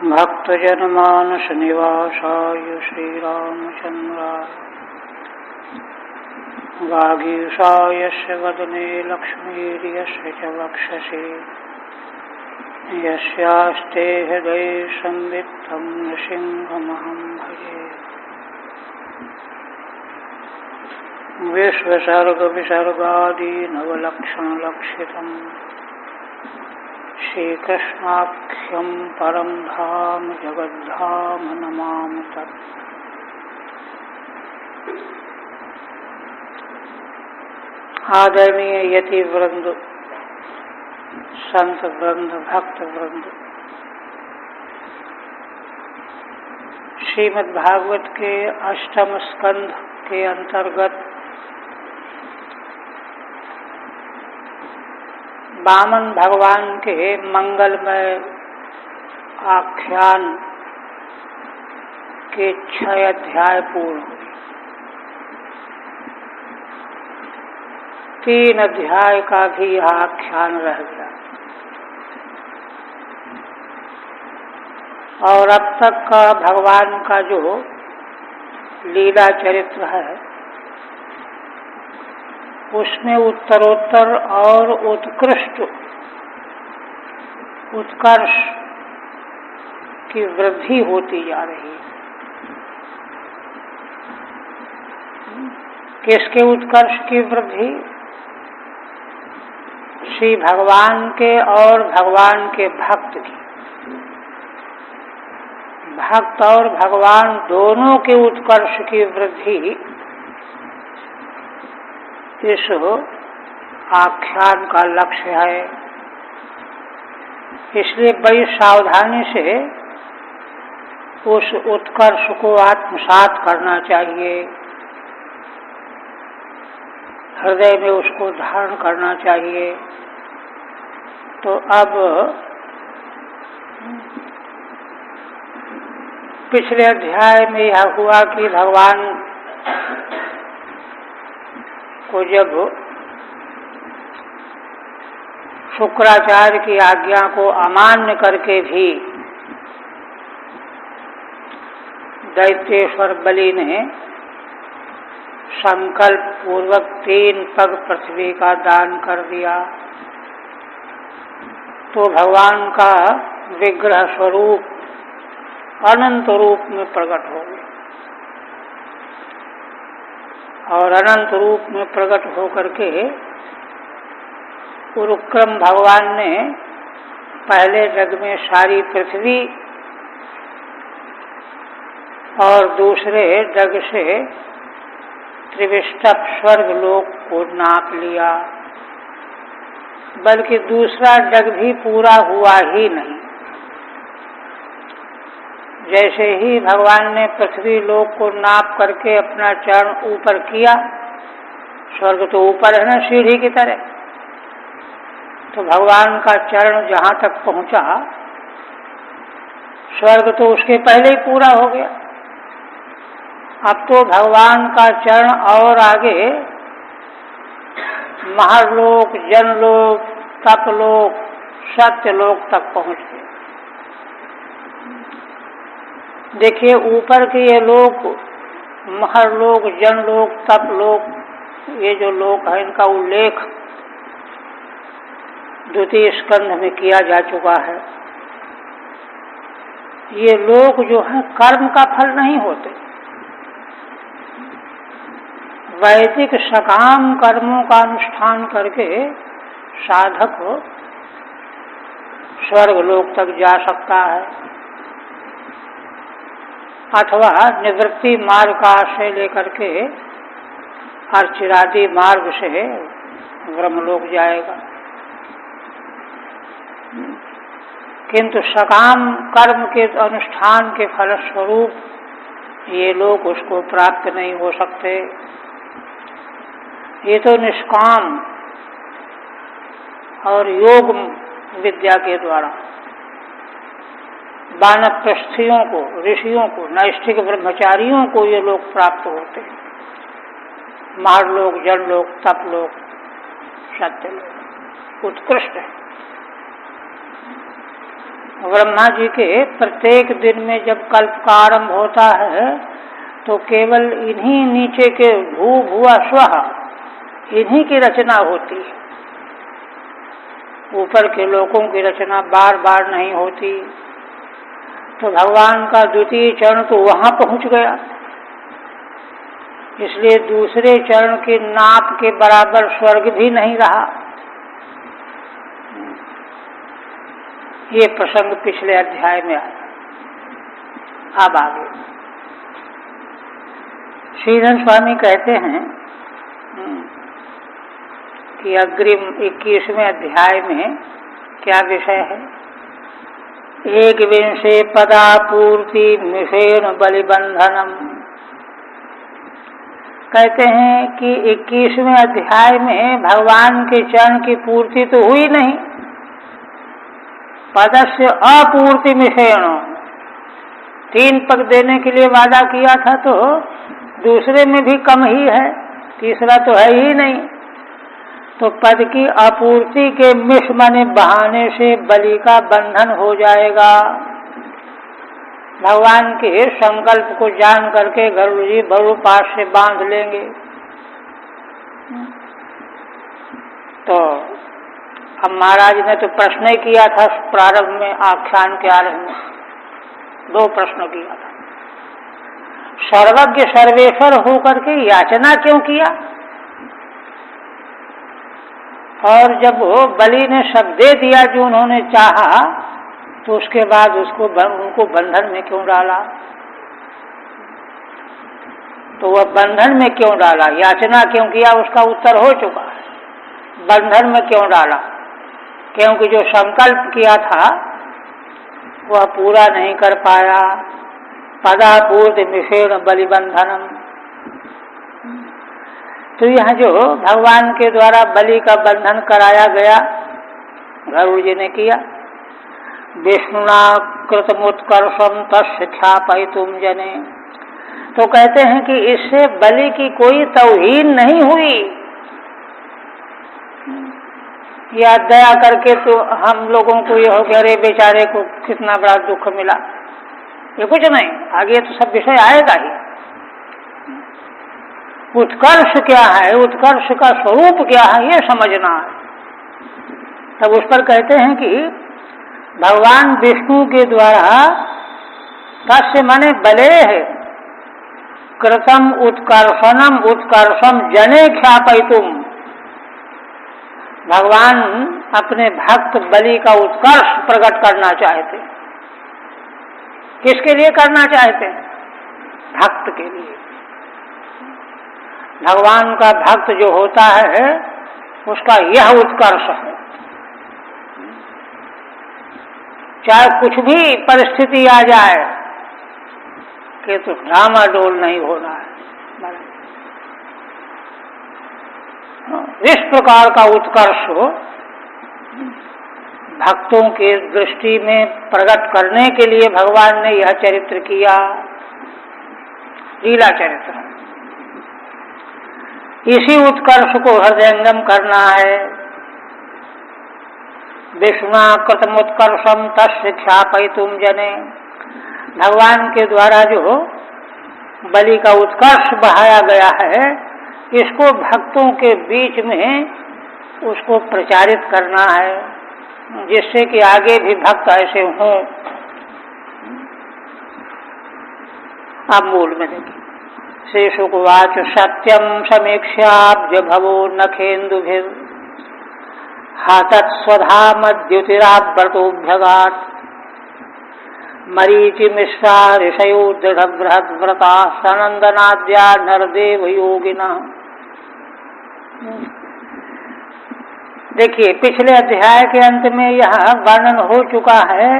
भक्तजनमानस निवासाय श्रीरामचन्द्राय वागीशायस्य वदने लक्ष्मीर्यस्य च वक्षसि यस्यास्ते हृदये संवित्तं नृसिंहमहं भजे। विश्वसर्गविसर्गादीनवलक्षणलक्षितम् श्रीकृष्णाख्यं परं धाम जगद्धाम नमामि तत्। आदरणीय यति वृंद, संत वृंद, भक्त वृंद, श्रीमद् भागवत के अष्टम स्कंध के अंतर्गत वामन भगवान के मंगलमय आख्यान के 6 अध्याय पूर्ण हुए। 3 अध्याय का भी आख्यान रह गया और अब तक का भगवान का जो लीला चरित्र है उसमें उत्तरोत्तर और उत्कृष्ट उत्कर्ष की वृद्धि होती जा रही है। किसके उत्कर्ष की वृद्धि? श्री भगवान के और भगवान के भक्त की। भक्त और भगवान दोनों के उत्कर्ष की वृद्धि इस आख्यान का लक्ष्य है। इसलिए बड़ी सावधानी से उस उत्कर्ष को आत्मसात करना चाहिए, हृदय में उसको धारण करना चाहिए। तो अब पिछले अध्याय में यह हुआ कि भगवान को जब शुक्राचार्य की आज्ञा को अमान्य करके भी दैत्येश्वर बलि ने संकल्प पूर्वक 3 पग पृथ्वी का दान कर दिया, तो भगवान का विग्रह स्वरूप अनंत रूप में प्रकट हो गया और अनंत रूप में प्रकट होकर के उरुक्रम भगवान ने पहले जग में सारी पृथ्वी और दूसरे जग से त्रिविष्टप स्वर्ग लोक को नाप लिया, बल्कि दूसरा जग भी पूरा हुआ ही नहीं। जैसे ही भगवान ने पृथ्वी लोक को नाप करके अपना चरण ऊपर किया, स्वर्ग तो ऊपर है ना सीढ़ी की तरह, तो भगवान का चरण जहां तक पहुंचा स्वर्ग तो उसके पहले ही पूरा हो गया। अब तो भगवान का चरण और आगे महरलोक, जनलोक, तपलोक, सत्यलोक तक पहुंच गए। देखिए ऊपर के ये लोक, महरलोक, जनलोक, तपलोक, ये जो लोक है इनका उल्लेख द्वितीय स्कंध में किया जा चुका है। ये लोक जो है कर्म का फल नहीं होते, वैदिक सकाम कर्मों का अनुष्ठान करके साधक स्वर्ग लोक तक जा सकता है, अथवा निवृत्ति मार्ग का आश्रय लेकर के अर्चिरादि मार्ग से ब्रह्मलोक जाएगा। किंतु सकाम कर्म के अनुष्ठान के फलस्वरूप ये लोग उसको प्राप्त नहीं हो सकते। ये तो निष्काम और योग विद्या के द्वारा वानप्रस्थियों को, ऋषियों को, नैष्ठिक ब्रह्मचारियों को ये लोग प्राप्त होते हैं। मारलोक, जनलोक, तपलोक, सत्यलोक उत्कृष्ट है। ब्रह्मा जी के प्रत्येक दिन में जब कल्प का आरंभ होता है तो केवल इन्हीं नीचे के भू भुआ स्वः इन्हीं की रचना होती है। ऊपर के लोकों की रचना बार बार नहीं होती। तो भगवान का द्वितीय चरण तो वहां पहुंच गया, इसलिए दूसरे चरण के नाप के बराबर स्वर्ग भी नहीं रहा। ये प्रसंग पिछले अध्याय में आया। अब आगे श्रीधर स्वामी कहते हैं कि अग्रिम 21वें अध्याय में क्या विषय है। एक विंशे पदापूर्ति मिषेण बलिबंधनम। कहते हैं कि 21वें अध्याय में भगवान के चरण की पूर्ति तो हुई नहीं, पदस्य अपूर्ति मिषेण। 3 पद देने के लिए वादा किया था तो दूसरे में भी कम ही है, तीसरा तो है ही नहीं। तो पद की आपूर्ति के मिष माने बहाने से बलि का बंधन हो जाएगा। भगवान के संकल्प को जान करके गरुड़ जी बरु पास से बांध लेंगे। तो अब महाराज ने तो प्रश्न ही किया था प्रारंभ में, आख्यान के आरंभ में 2 प्रश्न किया था। सर्वज्ञ सर्वेश्वर होकर के याचना क्यों किया, और जब बलि ने सब दे दिया जो उन्होंने चाहा तो उसके बाद उनको बंधन में क्यों डाला। तो वह बंधन में क्यों डाला, याचना क्यों किया, उसका उत्तर हो चुका है। बंधन में क्यों डाला, क्योंकि जो संकल्प किया था वह पूरा नहीं कर पाया। पदापूर्ति मिषेण बलिबंधनम। तो यह जो भगवान के द्वारा बलि का बंधन कराया गया गरुड़ जी ने किया। विष्णुना कृतमुत्कर्षम तस्य ख्यापयितुम जने। तो कहते हैं कि इससे बलि की कोई तौहीन नहीं हुई, या दया करके तो हम लोगों को यह हो गया अरे बेचारे को कितना बड़ा दुख मिला। ये कुछ नहीं, आगे तो सब विषय आएगा ही। उत्कर्ष क्या है, उत्कर्ष का स्वरूप क्या है, ये समझना है। तब उस पर कहते हैं कि भगवान विष्णु के द्वारा तस्य माने बले है कृतम उत्कर्षणम उत्कर्षम जने ख्यापयितुम। भगवान अपने भक्त बलि का उत्कर्ष प्रकट करना चाहते। किसके लिए करना चाहते? भक्त के लिए। भगवान का भक्त जो होता है उसका यह उत्कर्ष है, चाहे कुछ भी परिस्थिति आ जाए कि तो डामाडोल नहीं होना है। इस प्रकार का उत्कर्ष भक्तों के दृष्टि में प्रकट करने के लिए भगवान ने यह चरित्र किया, लीला चरित्र। इसी उत्कर्ष को हृदयंगम करना है। विष्णुना कृतमुत्कर्षम तस्य ख्यापयितुम जने। भगवान के द्वारा जो बलि का उत्कर्ष बढ़ाया गया है, इसको भक्तों के बीच में उसको प्रचारित करना है, जिससे कि आगे भी भक्त ऐसे हों। आप मूल में देखिए, श्री शुकवाच सत्यम समीक्षाब्ज भवो नखेन्दुभिर् हातत् स्वधामद्युतिराव्रतोऽभ्यगात् मरीचि मिश्रा ऋषयो दृढ़ बृहद व्रता सनंदनाद्या नरदेव योगिनः। देखिए, पिछले अध्याय के अंत में यह वर्णन हो चुका है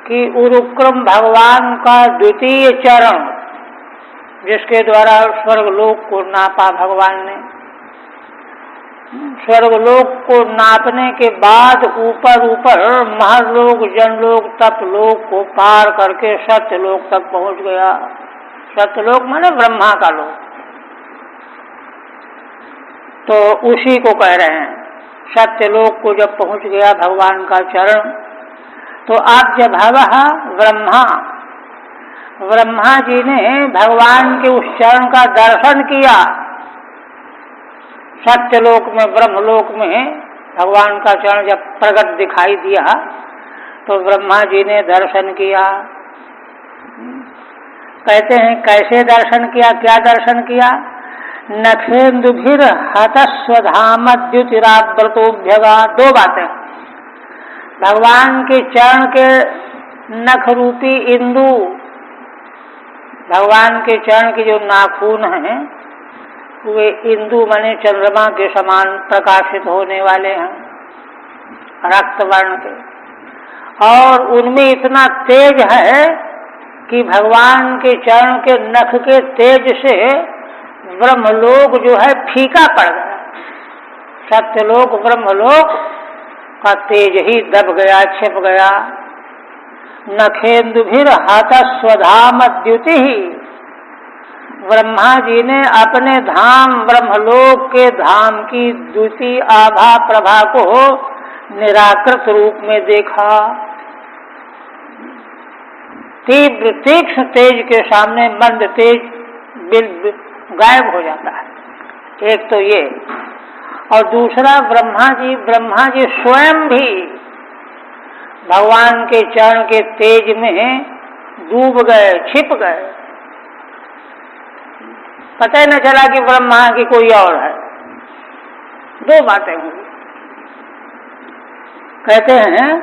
कि उरुक्रम भगवान का द्वितीय चरण, जिसके द्वारा स्वर्गलोक को नापा भगवान ने। स्वर्गलोक को नापने के बाद ऊपर ऊपर महर्लोक, जनलोक, तपलोक को पार करके सत्यलोक तक पहुंच गया। सत्यलोक माने ब्रह्मा का लोक। तो उसी को कह रहे हैं। सत्यलोक को जब पहुंच गया भगवान का चरण, तो अब्ज भवः ब्रह्मा, ब्रह्मा जी ने भगवान के उस चरण का दर्शन किया। सत्यलोक में, ब्रह्मलोक में भगवान का चरण जब प्रकट दिखाई दिया तो ब्रह्मा जी ने दर्शन किया। कहते हैं कैसे दर्शन किया, क्या दर्शन किया? नखेन्दुभिर हतस्वधामद्युतिराव्रतोभ्यगा। दो बातें, भगवान के चरण के नख रूपी इंदु, भगवान के चरण के जो नाखून हैं वे इंदु माने चंद्रमा के समान प्रकाशित होने वाले हैं, रक्त वर्ण के, और उनमें इतना तेज है कि भगवान के चरण के नख के तेज से ब्रह्मलोक जो है फीका पड़ गया। सत्यलोक ब्रह्मलोक का तेज ही दब गया, छिप गया। नखेन्दुभिर हतस्वधामद्युति, ब्रह्मा जी ने अपने धाम ब्रह्मलोक के धाम की द्युति आभा प्रभा को निराकृत रूप में देखा। तीव्र तीक्ष्ण तेज के सामने मंद तेज गायब हो जाता है। एक तो ये, और दूसरा ब्रह्मा जी स्वयं भी भगवान के चरण के तेज में डूब गए, छिप गए, पता ही न चला कि ब्रह्मा की कोई और है। दो बातें हुई। कहते हैं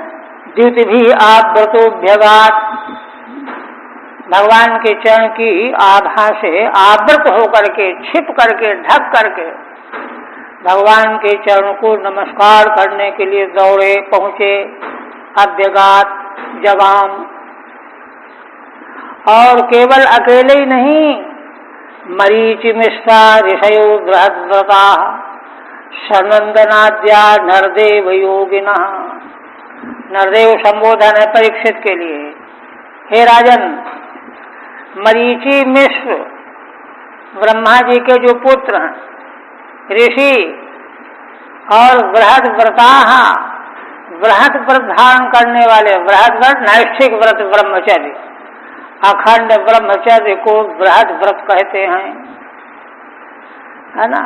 द्युति भी आव्रतोभ्यगात, भगवान के चरण की आभा से आवृत होकर के, छिप करके, ढक करके भगवान के चरण को नमस्कार करने के लिए दौड़े, पहुंचे। अभ्यगात, जगाम, और केवल अकेले ही नहीं, मरीचि मिश्रा ऋषयो बृहद्व्रता सनंदनाद्या नरदेव योगिना। नरदेव संबोधन है परीक्षित के लिए। हे राजन, मरीचि मिश्र ब्रह्मा जी के जो पुत्र हैं, ऋषि, और बृहद्व्रता, बृहद व्रत धारण करने वाले, बृहद व्रत नैष्ठिक व्रत ब्रह्मचर्य, अखंड ब्रह्मचर्य को बृहद व्रत कहते हैं, है ना।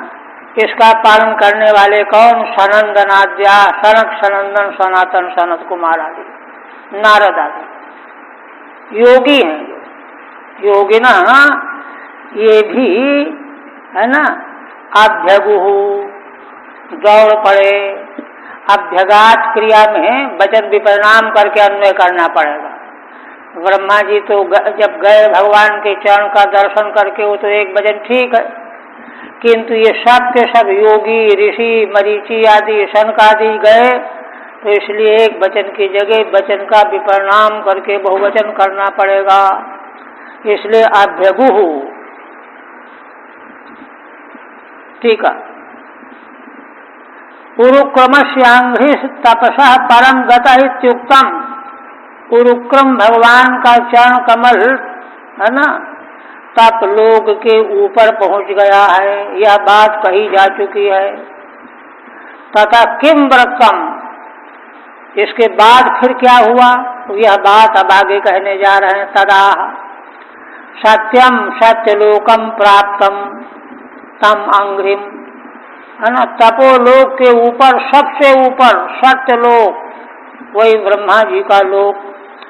इसका पालन करने वाले कौन? सनंदनाद्या, सनक सनंदन सनातन सनत कुमार आदि, नारद आदि योगी हैं। योगिना ये भी है ना, अभ्यगुहु, दौड़ पड़े। अभ्यगात क्रिया में वचन विपरिणाम करके अन्वय करना पड़ेगा। ब्रह्मा जी तो जब गए भगवान के चरण का दर्शन करके, वो तो एक वचन ठीक है, किंतु ये सब के सब योगी, ऋषि, मरीचि आदि, शनक आदि गए, तो इसलिए एक वचन की जगह वचन का विपरिणाम करके बहुवचन करना पड़ेगा। इसलिए अभ्यगुहु। ठीक है। उरुक्रमस्यांघ्रि तपसः परम गतः इत्युक्तम। उरुक्रम भगवान का चरण कमल है ना, तप लोक के ऊपर पहुंच गया है, यह बात कही जा चुकी है। तथा किम व्रतम, इसके बाद फिर क्या हुआ, तो यह बात अब आगे कहने जा रहे हैं। तदा सत्यम सत्यलोकम प्राप्तम तम अंघ्रिम, है ना, तपोलोक के ऊपर, सबसे ऊपर सत्यलोक, वही ब्रह्मा जी का लोक,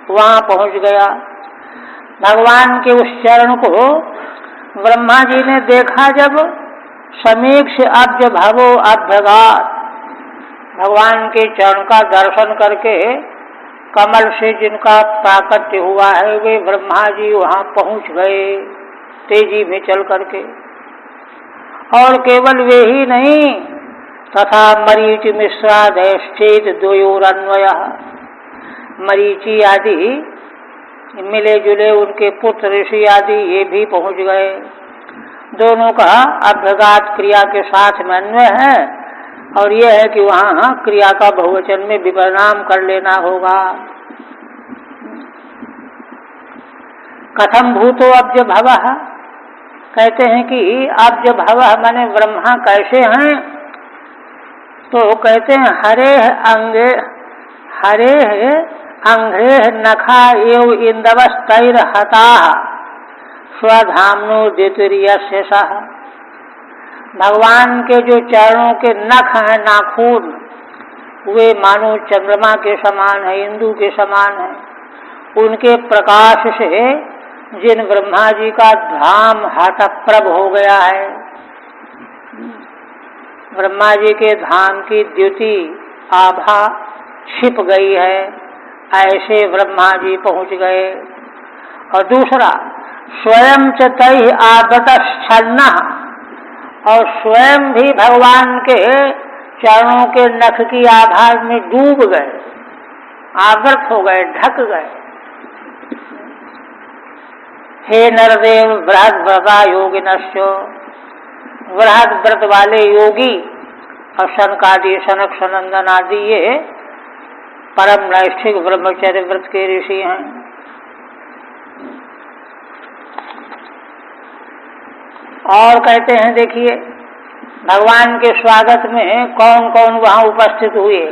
वहां पहुंच गया। भगवान के उस चरण को ब्रह्मा जी ने देखा जब, समीक्ष अब्ज भवो अभ्यगात, भगवान के चरण का दर्शन करके कमल से जिनका प्राकट्य हुआ है, वे ब्रह्मा जी वहां पहुंच गए तेजी में चल करके। और केवल वे ही नहीं, तथा मरीचि मिश्रादश्चेत द्वयोरन्वय, मरीचि आदि मिले जुले उनके पुत्र ऋषि आदि ये भी पहुंच गए। दोनों का अभ्यगात क्रिया के साथ में अन्वय है, और यह है कि वहां क्रिया का बहुवचन में विपरिणाम कर लेना होगा। कथम भूतो अब्ज भवः, कहते हैं कि अब्ज भवः माने ब्रह्मा कैसे हैं, तो कहते हैं हरे अंगे, हरे अंघ्रे नखा एव इंदवस्तैर्हता स्वधाम्नो द्वितीयस्य सह। भगवान के जो चरणों के नख हैं, नाखून, वे मानो चंद्रमा के समान है, इंदु के समान है। उनके प्रकाश से जिन ब्रह्मा जी का धाम हतप्रभ हो गया है, ब्रह्मा जी के धाम की द्युति आभा छिप गई है, ऐसे ब्रह्मा जी पहुंच गए। और दूसरा, स्वयं च तैः आबतश्छन्नः, और स्वयं भी भगवान के चरणों के नख की आभा में डूब गए, आवृत हो गए, ढक गए। हे नरदेव बृहद व्रता योगिनश्चो, बृहद व्रत वाले योगी और सनकादि, सनक सनंदन आदि ये परम नैष्ठिक ब्रह्मचर्य व्रत के ऋषि हैं। और कहते हैं, देखिए भगवान के स्वागत में कौन कौन वहां उपस्थित हुए।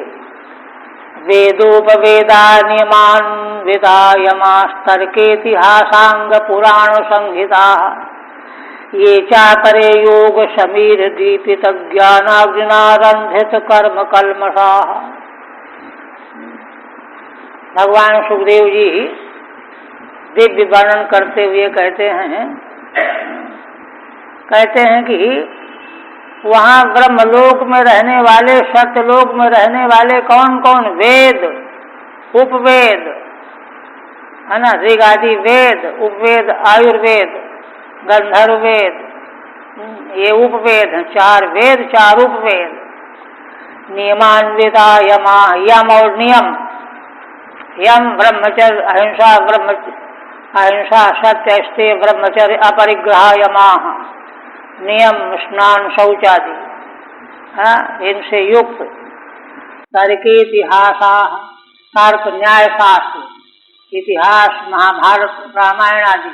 वेदोपवेदा नियमान विदायमास्तर्केतिहासांग पुराण संहिता ये चापरे योग समीर दीपित ज्ञानाग्निनारंधित कर्म कल्मषाः। भगवान सुखदेव जी दिव्य वर्णन करते हुए कहते हैं कि वहाँ ब्रह्मलोक में रहने वाले, सत्यलोक में रहने वाले कौन कौन, वेद, उपवेद है ना, ऋग आदि वेद, उपवेद, आयुर्वेद, गंधर्व वेद, ये उपवेद हैं, 4 वेद 4 उपवेद। नियमान्विता यमा, यम और नियम, यम ब्रह्मचर्य अहिंसा सत्य स्तेय ब्रह्मचर्य अपरिग्रह यमाः, नियम स्नान शौचादि, इनसे युक्त। तर्के इतिहासा, तर्क न्याय शास्त्र, इतिहास महाभारत रामायण आदि,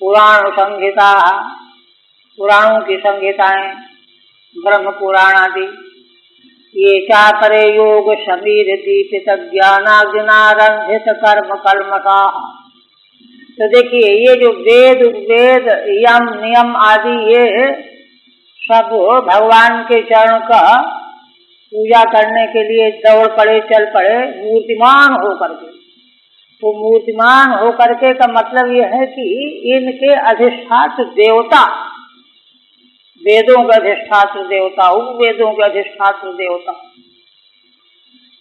पुराण संहिता, पुराणों की संहिताएं, ब्रह्म पुराण आदि, ये चापरे योग समीर दीपित ज्ञानाग्निनारंधित कर्म कल्मषाः। तो देखिए ये जो वेद वेद यम नियम आदि ये सब भगवान के चरण का पूजा करने के लिए दौड़ पड़े, चल पड़े मूर्तिमान होकर के। तो मूर्तिमान होकर के का मतलब यह है कि इनके अधिष्ठात्र देवता, वेदों के अधिष्ठात्र देवता, उपवेदों के अधिष्ठात्र देवता,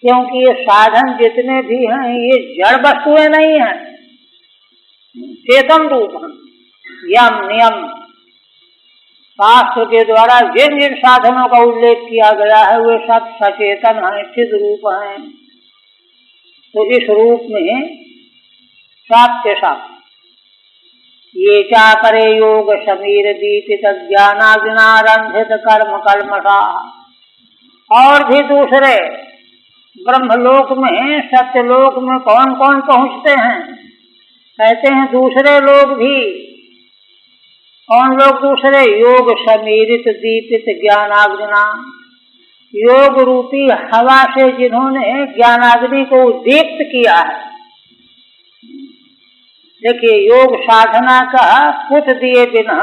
क्योंकि ये साधन जितने भी हैं ये जड़ वस्तुएं नहीं हैं, चेतन रूप हैं। यम नियम शास्त्र के द्वारा जिन जिन साधनों का उल्लेख किया गया है वे सब सचेतन हैं, चिद रूप हैं। तो इस रूप में साप के साथ ये चापरे योग समीर दीपित ज्ञानाग्निनारंधित कर्म कल्मषाः। और भी दूसरे ब्रह्मलोक में, सत्यलोक में कौन कौन पहुंचते हैं, कहते हैं दूसरे लोग भी। कौन लोग दूसरे? योग समीरित दीपित ज्ञानाग्निना, योग रूपी हवा से जिन्होंने ज्ञानाग्नि को दीप्त किया है। देखिए योग साधना का पुत दिए बिना,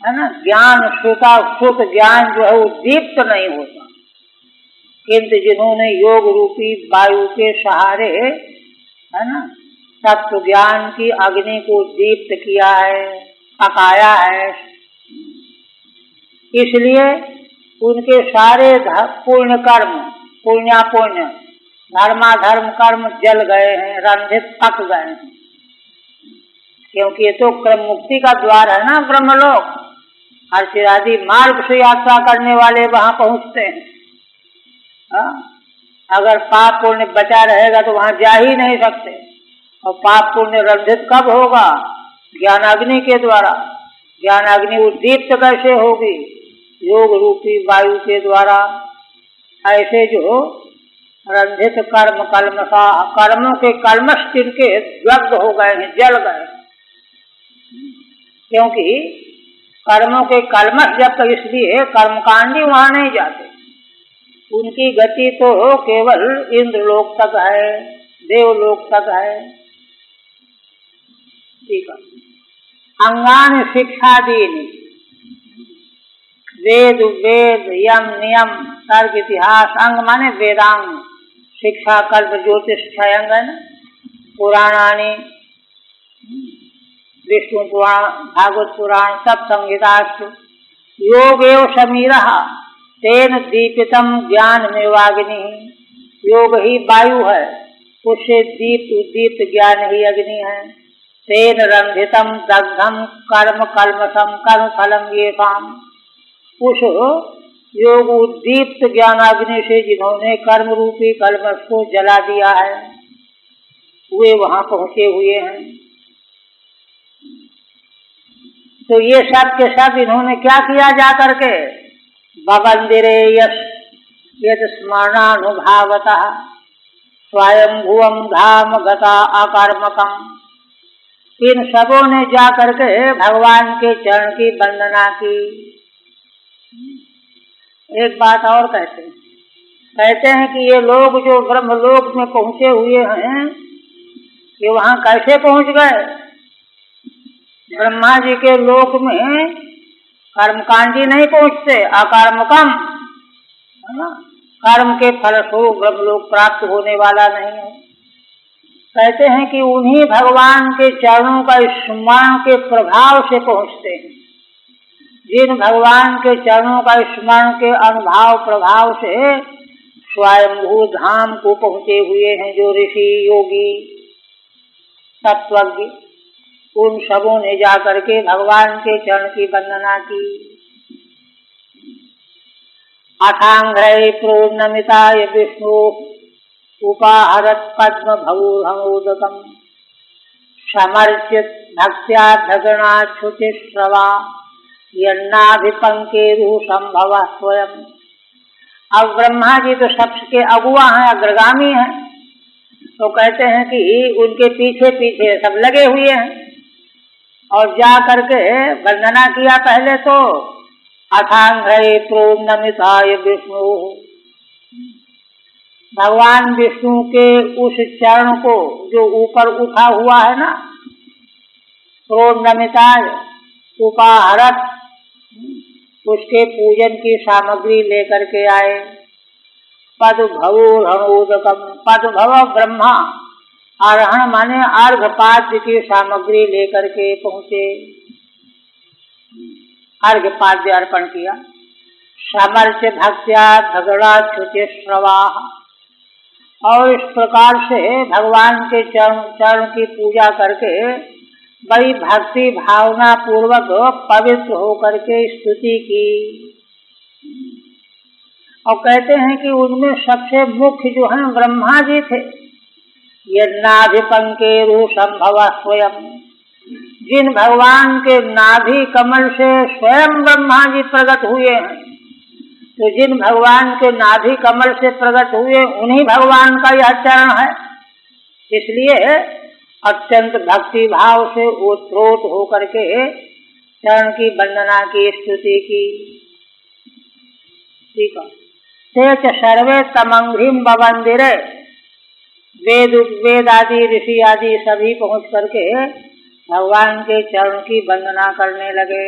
है ना, ज्ञान सुत ज्ञान जो है वो दीप्त नहीं होता। किंतु जिन्होंने योग रूपी वायु के सहारे, है ना, तत्व ज्ञान की अग्नि को दीप्त किया है, पकाया है, इसलिए उनके सारे पुण्य कर्म, पुण्यापुण्य, धर्माधर्म कर्म जल गए हैं, रंधित पक गए हैं। क्योंकि ये तो क्रम मुक्ति का द्वार है ना ब्रह्मलोक। अर्चिरादि मार्ग से यात्रा करने वाले वहां पहुंचते हैं। अगर पाप पुण्य बचा रहेगा तो वहां जा ही नहीं सकते। और पाप पुण्य रंधित कब होगा? ज्ञानाग्नि के द्वारा। ज्ञानाग्नि उद्दीप्त कैसे होगी? योग रूपी वायु के द्वारा। ऐसे जो रंधित कर्म कल्मषा, कर्मों के कल्मष जिनके दग्ध हो गए हैं, जल गए। क्योंकि कर्मों के कल्मष जब तक, इसलिए कर्मकांडी वहां नहीं जाते। उनकी गति तो केवल इंद्रलोक तक है, देवलोक तक है। ठीक है। अंगान शिक्षादीनि, वेद वेद यम नियम तर्क इतिहास। अंग माने वेदांग, शिक्षा कल्प ज्योतिष 6 अंग है ना। पुराणानि, विष्णु पुराण, भागवत पुराण, सब संहितास्तु। योग एव समीरः तेन दीपितम ज्ञान मेवाग्नि। योग ही वायु है, उससे दीप्त उद्दीप्त ज्ञान ही अग्नि है। तेन रंधितम दग्धम कर्म कल्मषम कर्म फलम येषाम्। उस योग उद्दीप्त ज्ञानाग्नि से जिन्होंने कर्म रूपी कल्मष को जला दिया है, वे वहां पहुंचे हुए हैं। तो ये सब के सब इन्होंने क्या किया जा करके? बवंदिरे यद स्मरणानुभावतः स्वयंभुवं धाम गता अकर्मकम। इन सबों ने जा करके भगवान के चरण की वंदना की। एक बात और कहते हैं कि ये लोग जो ब्रह्मलोक में पहुंचे हुए हैं, ये वहां कैसे पहुंच गए? ब्रह्मा जी के लोक में कर्मकांडी नहीं पहुंचते, अकर्मकम है ना। कर्म के फलस्वरूप ब्रह्मलोक प्राप्त होने वाला नहीं है। कहते हैं कि उन्हीं भगवान के चरणों का स्मरण के प्रभाव से पहुंचते हैं। जिन भगवान के चरणों का स्मरण के अनुभव प्रभाव से स्वयंभू धाम को पहुंचे हुए हैं, जो ऋषि योगी तत्वज्ञ, उन सबों ने जाकर के भगवान के चरण की वंदना की। अथांघ्रै प्रोन्नमिताय विष्णु उपाहरत पद्म भवोदकम समर्चित भक्त्या भगणाच्युतिश्रवा यन्नाभिपंकेरु संभव स्वयं। अब ब्रह्मा जी तो सबके अगुआ हैं, अग्रगामी हैं, तो कहते हैं कि उनके पीछे पीछे सब लगे हुए हैं और जा करके वंदना किया। पहले तो अथांघ्रै प्रोन्नमिताय विष्णु, भगवान विष्णु के उस चरण को जो ऊपर उठा हुआ है ना, प्रोन्नमिताय उपाहरत, उसके पूजन की सामग्री लेकर के आए। पद भवोदकम, पद भव ब्रह्मा, आरोहण माने अर्घपाद्य की सामग्री लेकर के पहुंचे, अर्घपाद्य अर्पण किया। समर्च भक्त्या भगणाच्युतिश्रवा, और इस प्रकार से भगवान के चरण की पूजा करके बड़ी भक्ति भावना पूर्वक पवित्र होकर के स्तुति की। और कहते हैं कि उनमें सबसे मुख्य जो है ब्रह्मा जी थे। यन्नाभिपंकेरु संभव स्वयं, जिन भगवान के नाभि कमल से स्वयं ब्रह्मा जी प्रकट हुए हैं, तो जिन भगवान के नाभि कमल से प्रकट हुए उन्हीं भगवान का यह चरण है। इसलिए अत्यंत भक्ति भाव से ओतप्रोत होकर के चरण की वंदना की, स्तुति की। ठीक है। ते सर्वे तमंघ्रिम बवंदिरे, वेद आदि ऋषि आदि सभी पहुंच करके भगवान के चरण की वंदना करने लगे।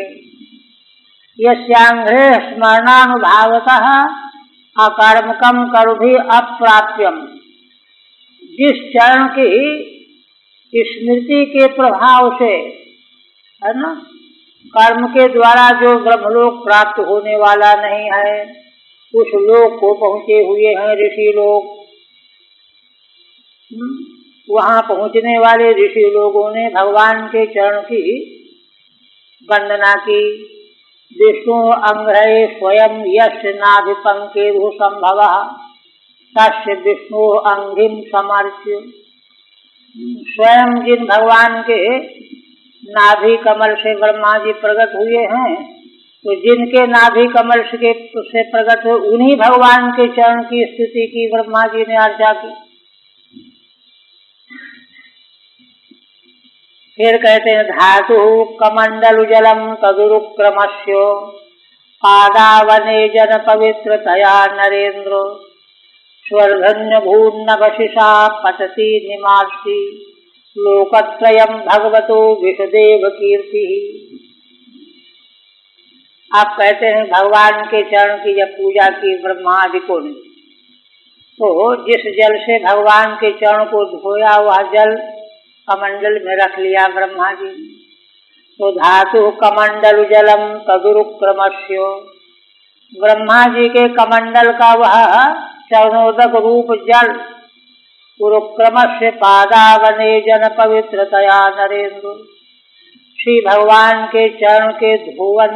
यस्यांघ्रे स्मरणानुभावतः अकर्मकम करुभि अप्राप्यम, जिस चरण की स्मृति के प्रभाव से है ना, कर्म के द्वारा जो ब्रह्मलोक प्राप्त होने वाला नहीं है, उस लोक को पहुंचे हुए हैं ऋषि लोग। वहां पहुंचने वाले ऋषि लोगों ने भगवान के चरण की वंदना की। विष्णु अंग्रहे स्वयं यस्य नाभिपंकेरु संभवः तस्य विष्णु अंघ्रिम समर्च्य, स्वयं जिन भगवान के नाभि कमल से ब्रह्मा जी प्रकट हुए हैं, तो जिनके नाभि कमल से प्रकट हुए उन्हीं भगवान के चरण की स्तुति की ब्रह्मा जी ने अर्चा की। फिर कहते हैं धातु कमंडल जलम तदुरुक्रमस्य पादावने जन पवित्रतया नरेंद्र स्वर्धन्य भूर्नभशिषा पतति निमार्षि लोकत्रयं भगवतो विषदेव कीर्ति। आप कहते हैं भगवान के चरण की जब पूजा की ब्रह्मादिकों ने, तो जिस जल से भगवान के चरण को धोया वह जल कमंडल में रख लिया ब्रह्मा जी ने। तो धातु कमंडल जलम तदुरुक्रमस्यो, ब्रह्मा जी के कमंडल का वह चरणोदक रूप जल उरुक्रमस्य पादावने जन पवित्रतया नरेंद्र, श्री भगवान के चरण के धोवन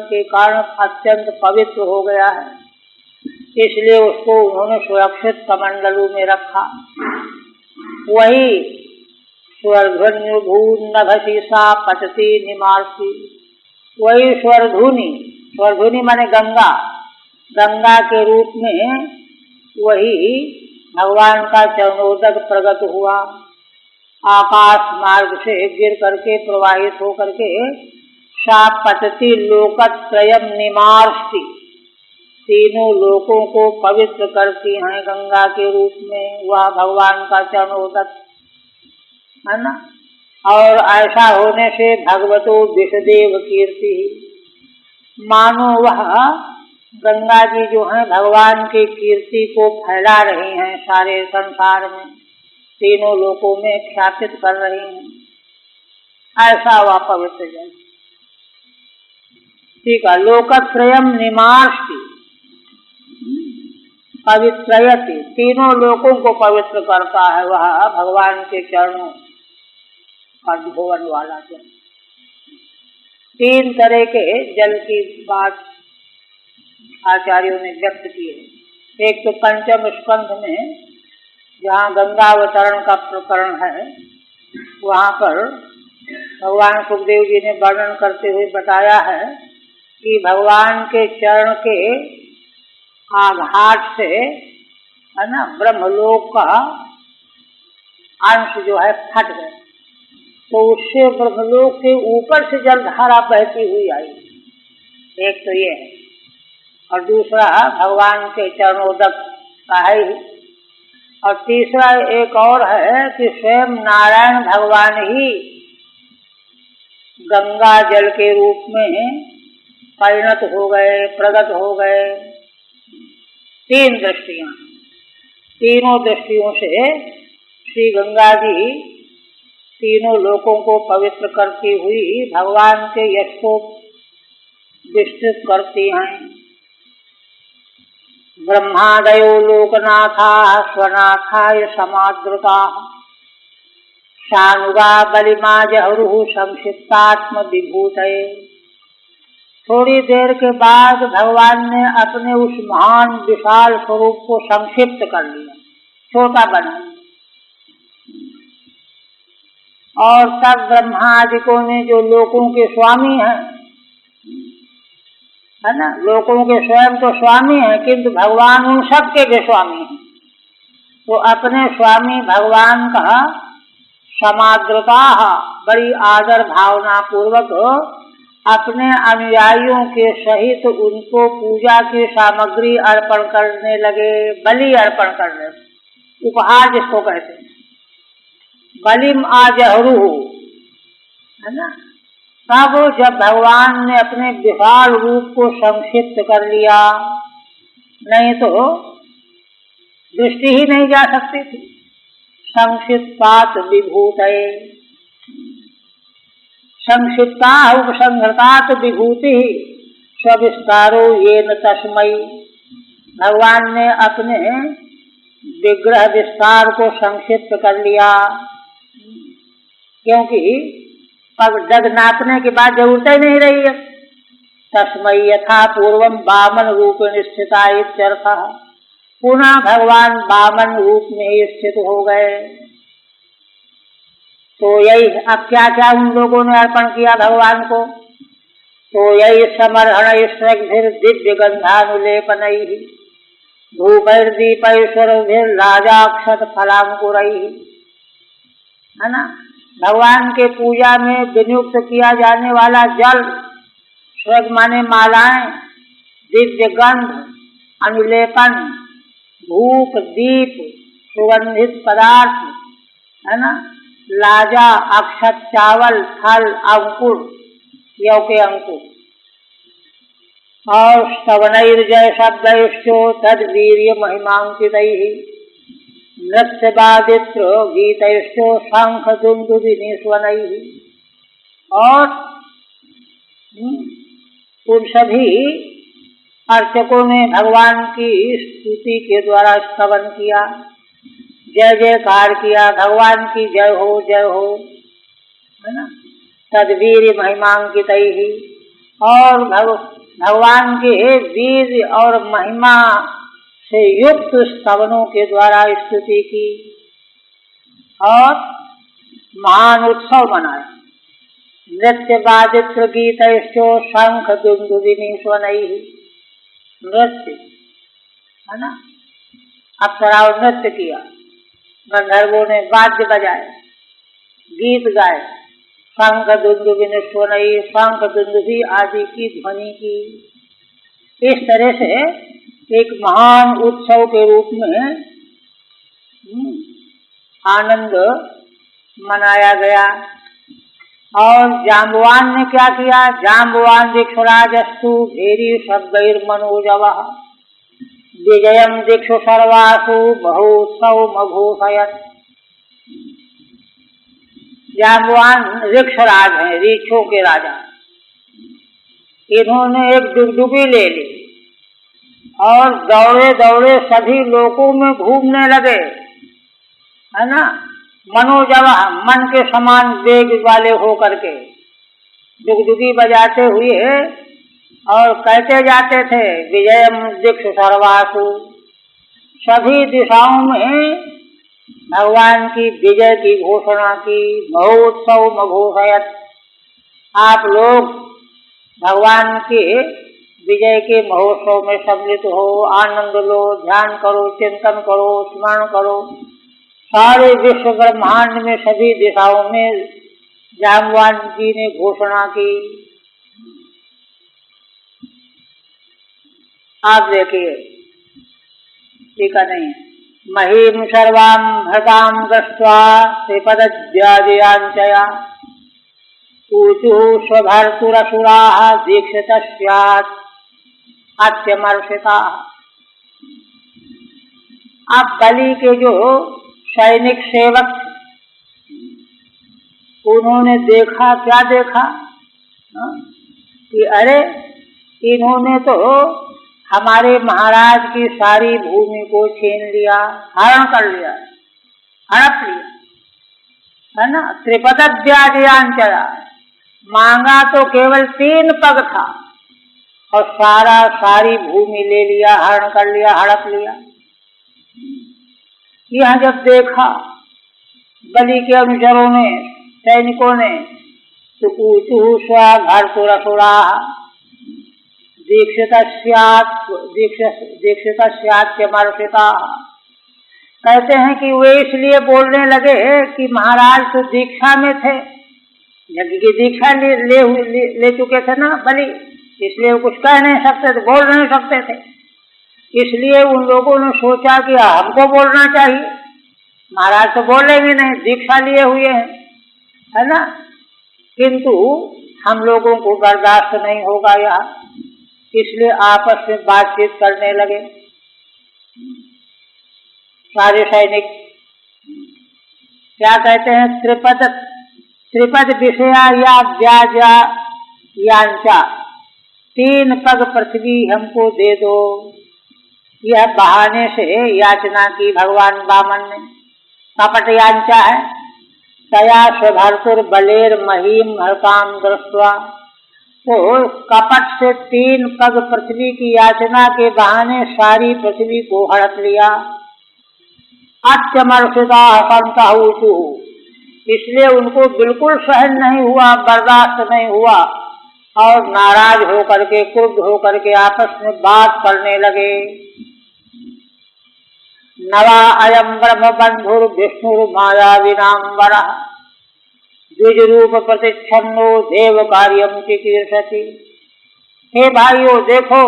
के कारण अत्यंत पवित्र हो गया है, इसलिए उसको उन्होंने सुरक्षित कमंडलों में रखा। वही स्वर्धन्य भूर्नभसी सा पतति निमार्षि, वही स्वर्धुनी माने गंगा, गंगा के रूप में वही भगवान का चरणोदक प्रकट हुआ। आकाश मार्ग से गिर करके प्रवाहित हो करके सा पतति लोकत्रयम निमार्षति, तीनों लोकों को पवित्र करती हैं गंगा के रूप में वह भगवान का चरणोदक, है ना। और ऐसा होने से भगवतो विषदेव कीर्ति, मानो वह गंगा जी जो हैं भगवान की कीर्ति को फैला रही हैं सारे संसार में, तीनों लोकों में ख्यापित कर रही हैं। ऐसा वह पवित्र जल। ठीक है, लोकत्रयम निमार्षति पवित्रयति, तीनों लोकों को पवित्र करता है वह भगवान के चरणों का धोवन वाला जल। तीन तरह के जल की बात आचार्यों ने व्यक्त की है। एक तो पंचम स्कंध में जहाँ गंगावतरण का प्रकरण है, वहाँ पर भगवान सुखदेव जी ने वर्णन करते हुए बताया है कि भगवान के चरण के आघात से, है ना, ब्रह्मलोक का अंश जो है फट गया, तो उससे ब्रह्मलोक के ऊपर से जलधारा बहती हुई आई। एक तो ये है, और दूसरा भगवान के चरणोदक का है ही, और तीसरा एक और है कि स्वयं नारायण भगवान ही गंगा जल के रूप में परिणत हो गए, प्रकट हो गए। तीन दृष्टियां, तीनों दृष्टियों से श्री गंगा जी तीनों लोकों को पवित्र करती हुई भगवान के यश को विस्तृत करती हैं। ब्रह्मादयो लोकनाथा स्वनाथाय समादृता शानुगा बलिमा जहरु संक्षिप्तात्म विभूतये। थोड़ी देर के बाद भगवान ने अपने उस महान विशाल स्वरूप को संक्षिप्त कर लिया, छोटा बना, और तब ब्रह्मादिकों ने जो लोकों के स्वामी हैं, है ना, लोकों के स्वयं तो स्वामी हैं किंतु भगवान उन सब के भी स्वामी हैं, तो अपने स्वामी भगवान का समाद्रता बड़ी आदर भावना पूर्वक अपने अनुयायियों के सहित उनको पूजा की सामग्री अर्पण करने लगे। बलि अर्पण करने, उपहार जिसको कहते हैं, बलिम आजहरू, है ना। तब जब भगवान ने अपने विशाल रूप को संक्षिप्त कर लिया, नहीं तो दृष्टि ही नहीं जा सकती थी। संक्षिप्तात् विभूतये, संक्षिप्ता उपसंहृतात् विभूति स्विस्तारो येन तस्मै। भगवान ने अपने विग्रह विस्तार को संक्षिप्त कर लिया, क्योंकि अब जग नापने की बात जरूरत ही नहीं रही है। तस्मै यथा पूर्वम वामन रूप स्थिता इत्यर्थः, पुनः भगवान वामन रूप में ही स्थित हो गए। तो यही अब क्या क्या उन लोगों ने अर्पण किया भगवान को, तो यही समर्हण स्रग्भिर दिव्य गंधानुलेपनैः धूपैर्दीपैश्वर्भिर राजाक्षत फलांकुरैः, है ना। भगवान के पूजा में विनियुक्त किया जाने वाला जल, स्वर्ग माने मालाएं, दिव्य गंध, अनुलेपन, धूप, दीप, सुगंधित पदार्थ, है ना, लाजा, अक्षत, चावल, फल, अंकुर, यौ के अंकुर, और स्तवनैर्जय शब्दैश्चो तद्वीर्य महिमांकितैः नृत्यवादित्र गीतैश्चो शंख दुंदुभिः स्वनैः। और उन सभी अर्चकों ने भगवान की स्तुति के द्वारा स्तवन किया, जय जयकार किया, भगवान की जय हो, है ना, तद्वीर महिमांकितैः, और भगवान के वीर और महिमा से युक्त स्तवनों के द्वारा स्तुति की और महान उत्सव मनाया। नृत्य वादित्र गीतैश्चो शंख दुंदुभिः स्वनैः, नृत्य, है ना, अप्सराओं नृत्य किया, गंधर्वों ने वाद्य बजाए, गीत गाए, शंख दुंदुभिः स्वनैः, शंख दुंदुभि आदि की ध्वनि की। इस तरह से एक महान उत्सव के रूप में आनंद मनाया गया। और जाम्बवान ने क्या किया? जाम्बवान दिक्षुराजस्तु भेरी शब्दैर्मनोजवः विजयम दिक्षु सर्वासु महोत्सव मघोषयत्। जाम्बवान ऋक्षराज हैं, ऋक्षों के राजा। इन्होंने एक डुगडुगी ले ली और दौड़े दौड़े सभी लोकों में घूमने लगे, है ना, मनोजवा, मन के समान वेग वाले हो करके डुगडुगी बजाते हुए और कहते जाते थे विजयम दिक्षु सर्वासु, सभी दिशाओं में भगवान की विजय की घोषणा की। महोत्सव मघोषयत्, आप लोग भगवान के विजय के महोत्सव में सम्मिलित हो, आनंद लो, ध्यान करो, चिंतन करो, स्मरण करो। सारे विश्व ब्रह्मांड में सभी दिशाओं में जाम्बवान जी ने घोषणा की। आप देखिए, ठीक है, नहीं, महीम सर्वाम भृताम गस्त्वा श्रीपदद्याजयाञ्चया ऊचुः स्वभर्तुरसुराः दीक्षितस्यात् अत्यमर्षिताः। अब बलि के जो सैनिक सेवक, उन्होंने देखा, क्या देखा कि अरे इन्होंने तो हमारे महाराज की सारी भूमि को छीन लिया, हरण कर लिया, हड़प लिया, है ना। त्रिपदद्याजयाञ्चया, मांगा तो केवल 3 पग था और सारी भूमि ले लिया, हरण कर लिया, हड़प लिया। यह जब देखा बलि के अनुचरों ने, सैनिकों ने, तो ऊचुः स्वभर्तुरसुराः दीक्षितस्यात्यमर्षिताः। कहते हैं कि वे इसलिए बोलने लगे कि महाराज तो दीक्षा में थे, यज्ञ की दीक्षा ले चुके थे ना बलि, इसलिए वो कुछ कह नहीं सकते थे, बोल नहीं सकते थे। इसलिए उन लोगों ने सोचा कि हमको बोलना चाहिए, महाराज तो बोलेंगे नहीं, दीक्षा लिए हुए हैं, है ना। किंतु हम लोगों को बर्दाश्त नहीं होगा यहाँ, इसलिए आपस में बातचीत करने लगे सारे सैनिक। क्या कहते हैं? त्रिपद विषया या व्याजा यांचा, 3 पग पृथ्वी हमको दे दो। यह बहाने से याचना की भगवान वामन ने। कपट यांचा है, तया स्वभर्तुर बलेर महीम हरकाम दृष्ट्वा, तो कपट से 3 पग पृथ्वी की याचना के बहाने सारी पृथ्वी को हड़प लिया। अत्यमर्षिता हसंतः ऊचुः, इसलिए उनको बिल्कुल सहन नहीं हुआ, बर्दाश्त नहीं हुआ और नाराज होकर के, क्रुद्ध होकर के आपस में बात करने लगे। नवा अयम ब्रह्म बंधुर विष्णुर माया विनाम्बरः द्विज रूप प्रतिच्छन्नो देव कार्यम चिकीर्षति। हे भाइयों, देखो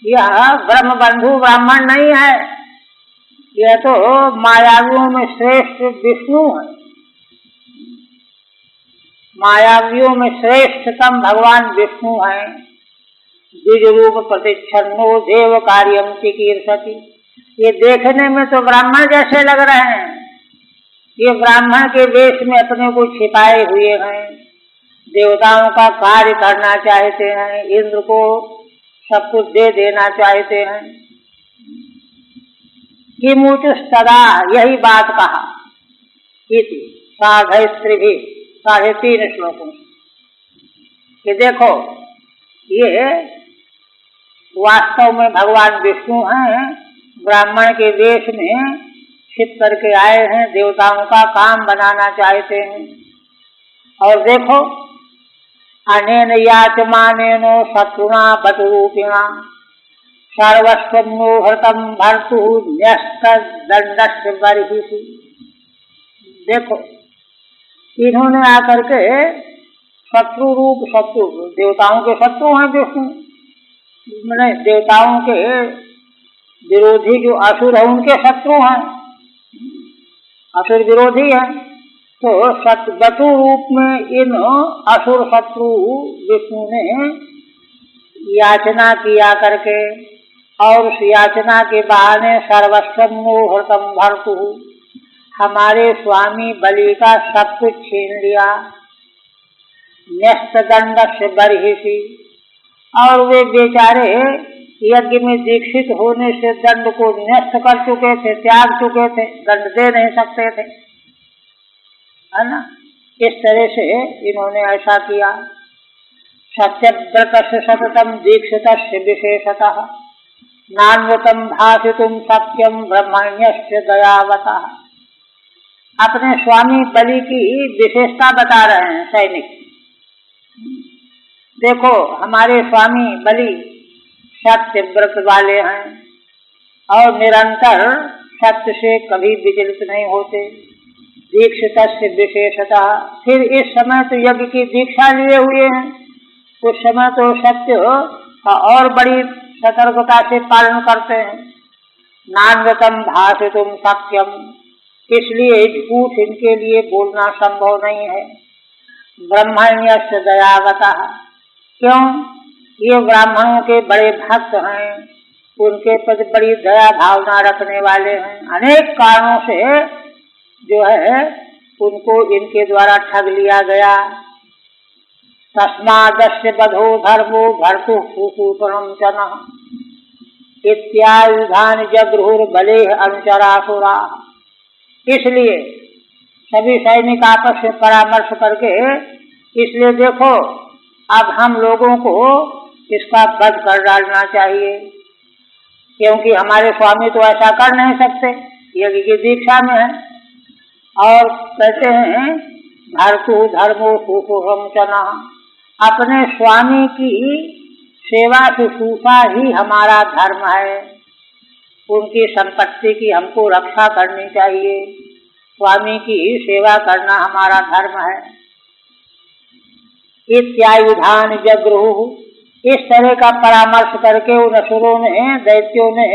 यह ब्रह्म बंधु ब्राह्मण नहीं है, यह तो मायावियों में श्रेष्ठ विष्णु है। मायावियों में श्रेष्ठतम भगवान विष्णु है। द्विज रूप प्रतिच्छन्नो देव कार्यम चिकीर्षति। ये देखने में तो ब्राह्मण जैसे लग रहे हैं, ये ब्राह्मण के वेश में अपने को छिपाए हुए हैं, देवताओं का कार्य करना चाहते हैं, इंद्र को सब कुछ दे देना चाहते हैं। किमुचु सदा, यही बात कहा इति साधैस्त्रिभि 3.5 श्लोकों कि देखो ये वास्तव में भगवान विष्णु हैं, ब्राह्मण के वेश में छिप करके आए हैं, देवताओं का काम बनाना चाहते हैं। और देखो अनेन याचमानेनो शत्रुना बटुरूपिणा सर्वस्वम्नो हृतम भर्तु न्यस्त दंडस्य बर्हिषि। देखो इन्होंने आकर के शत्रु रूप, शत्रु देवताओं के शत्रु हैं विष्णु, मैंने देवताओं के विरोधी जो असुर है उनके शत्रु हैं, असुर विरोधी है। तो बटु रूप में इन असुर शत्रु विष्णु ने याचना किया करके, और उस याचना के बहाने सर्वस्वम्नो हृतम भर्तु, हमारे स्वामी बलि का सब कुछ छीन लिया। न्यस्त दंडस्य बर्हिषि, और वे बेचारे यज्ञ में दीक्षित होने से दंड को न्यस्त कर चुके थे, त्याग चुके थे, दंड दे नहीं सकते थे, है ना। इस तरह से इन्होंने ऐसा किया। सत्यव्रतस्य सततम दीक्षितस्य विशेषतः नान्वतम भाषितुम सत्यम ब्रह्मण्यस्य दयावतः। अपने स्वामी बलि की विशेषता बता रहे हैं सैनिक। देखो हमारे स्वामी बलि सत्य व्रत वाले हैं और निरंतर सत्य से कभी विचलित नहीं होते। दीक्षितस्य विशेषतः, फिर इस समय तो यज्ञ की दीक्षा लिए हुए हैं, उस समय तो सत्य का और बड़ी सतर्कता से पालन करते हैं। नान्वतम भाषितुम सत्यम, इसलिए झूठ इनके लिए बोलना संभव नहीं है। ब्रह्मण्यस्य दयावतः, क्यों? ये ब्राह्मणों के बड़े भक्त हैं, उनके प्रति बड़ी दया भावना रखने वाले हैं। अनेक कारणों से जो है उनको इनके द्वारा ठग लिया गया। तस्मादस्य बधो धर्मो भर्तु सुसूतनम चनः इत्यायुधानि जगृहुर बलेह अनुचरासुरा। इसलिए सभी सैनिक आपस में परामर्श करके, इसलिए देखो अब हम लोगों को इसका वध कर डालना चाहिए, क्योंकि हमारे स्वामी तो ऐसा कर नहीं सकते, यज्ञ की दीक्षा में है। और कहते हैं भर्तु धर्मो सुसूतनम चनः, अपने स्वामी की सेवा शुश्रूषा ही हमारा धर्म है, उनकी संपत्ति की हमको रक्षा करनी चाहिए, स्वामी की सेवा करना हमारा धर्म है। इत्यायुधानि जगृहुः, इस तरह का परामर्श करके उन असुरों ने, दैत्यों ने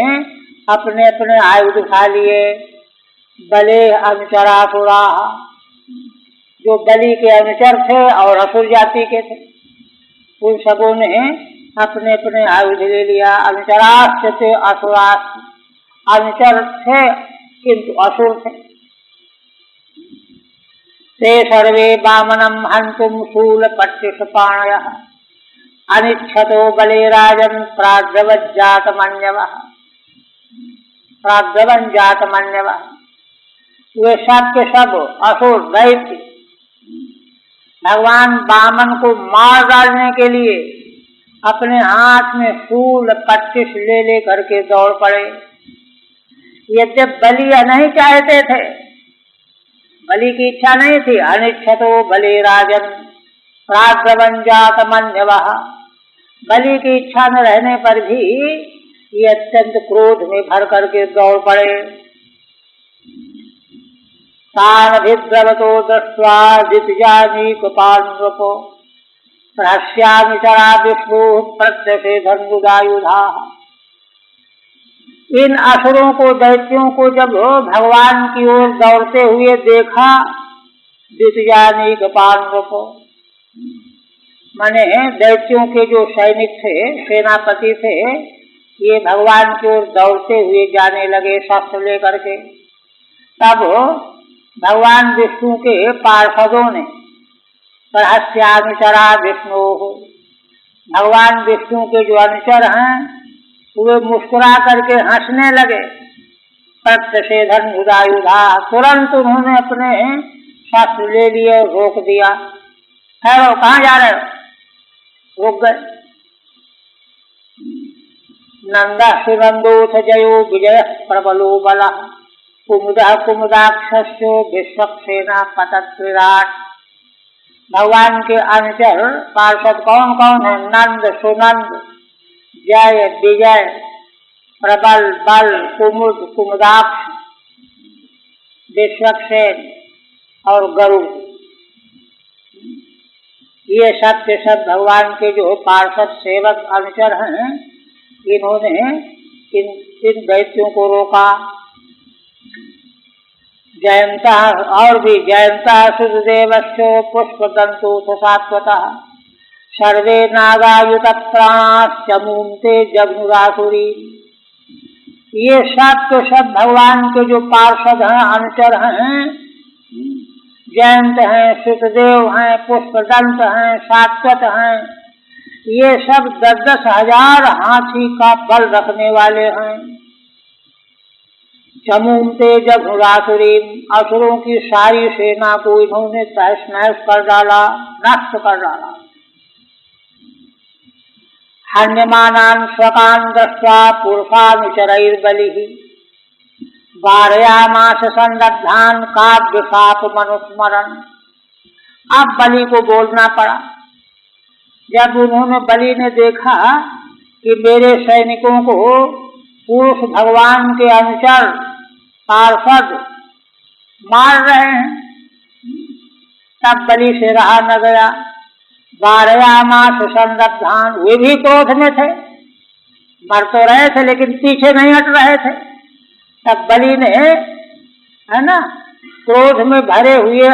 अपने अपने आयुध उठा लिए। बले अनुचरासुरा, जो बलि के अनुचर थे और असुर जाति के थे, उन सबों ने अपने अपने आयुध ले लिया। अनुचराश्च थे असुराश्च, अनुचर थे किंतु असुर थे। ते सर्वे वामनम हंतुम शूलपट्टिशपाणयः अनिच्छतो बले राजन् प्राग्रवञ्जातमन्यवः। वे सब के सब असुर दैत्य भगवान वामन को मार डालने के लिए अपने हाथ में शूल पट्टिश ले ले करके दौड़ पड़े। यद्यप बलि नहीं चाहते थे, बलि की इच्छा नहीं थी। अनिच्छतो बले राजन् प्राग्रवञ्जातमन्यवः, बलि की इच्छा न रहने पर भी ये अत्यंत क्रोध में भर करके दौड़ पड़े। तानभिद्रवतो दृष्ट्वा दितिजानीकपान्वपो रहस्यानुचरा विष्णुः प्रत्यसेधन्मुदायुधाः। इन असुरों को, दैत्यों को जब भगवान की ओर दौड़ते हुए देखा, द्वितीयानीक पांडव को, माने दैत्यों के जो सैनिक थे, सेनापति थे, ये भगवान की ओर दौड़ते हुए जाने लगे शस्त्र लेकर के। तब भगवान विष्णु के पार्षदों ने रहस्यानुचरा विष्णु, भगवान विष्णु के जो अनुचर हैं वे मुस्कुरा करके हंसने लगे। प्रत्यसेधन उदायुधा, तुरंत उन्होंने अपने शस्त्र ले लिए और रोक दिया। ठहरो, कहाँ जा रहे हो? रुक गए। नंदा सुनंदोथ जयो विजय प्रबलो बला, कुमुदा कुमुदाक्षस्यो विश्वक्सेना पतत विराट। भगवान के अनुचर पार्षद कौन कौन है? नंद, सुनंद, जय, विजय, प्रबल, बल, कुमुद, कुमुदाक्ष, विश्वक्सेन और गरुड़। ये सब के सब भगवान के जो पार्षद सेवक अनुचर हैं, इन्होंने इन दैत्यों को रोका। जयंता, और भी जयंता सुदेवस्यो पुष्पदंतोथ सात्वतः, सर्वे नागायुत प्राणाश्चमूंते जगनुरासुरी। ये सब के सब भगवान के जो पार्षद हैं, अनुचर हैं, जयंत हैं, सुतदेव हैं, पुष्पदंत हैं, सात्वत हैं, ये सब 10-10 हजार हाथी का बल रखने वाले हैं। चमूंते जगनुरासुरी, असुरों की सारी सेना को इन्होंने तहस नहस कर डाला, नष्ट कर डाला। हन्यमानान् स्वकान् दृष्ट्वा पुरुषानुचरैर्बलिः, वारयामास संदग्धान् काव्य साप मनुस्मरन्। अब बलि को बोलना पड़ा। जब उन्होंने, बलि ने देखा कि मेरे सैनिकों को पुरुष भगवान के अनुचर पार्षद मार रहे हैं, तब बलि से रहा न गया। वारयामास संदग्धान, वे भी क्रोध में थे, मर तो रहे थे लेकिन पीछे नहीं हट रहे थे। तब बलि ने, है ना, क्रोध में भरे हुए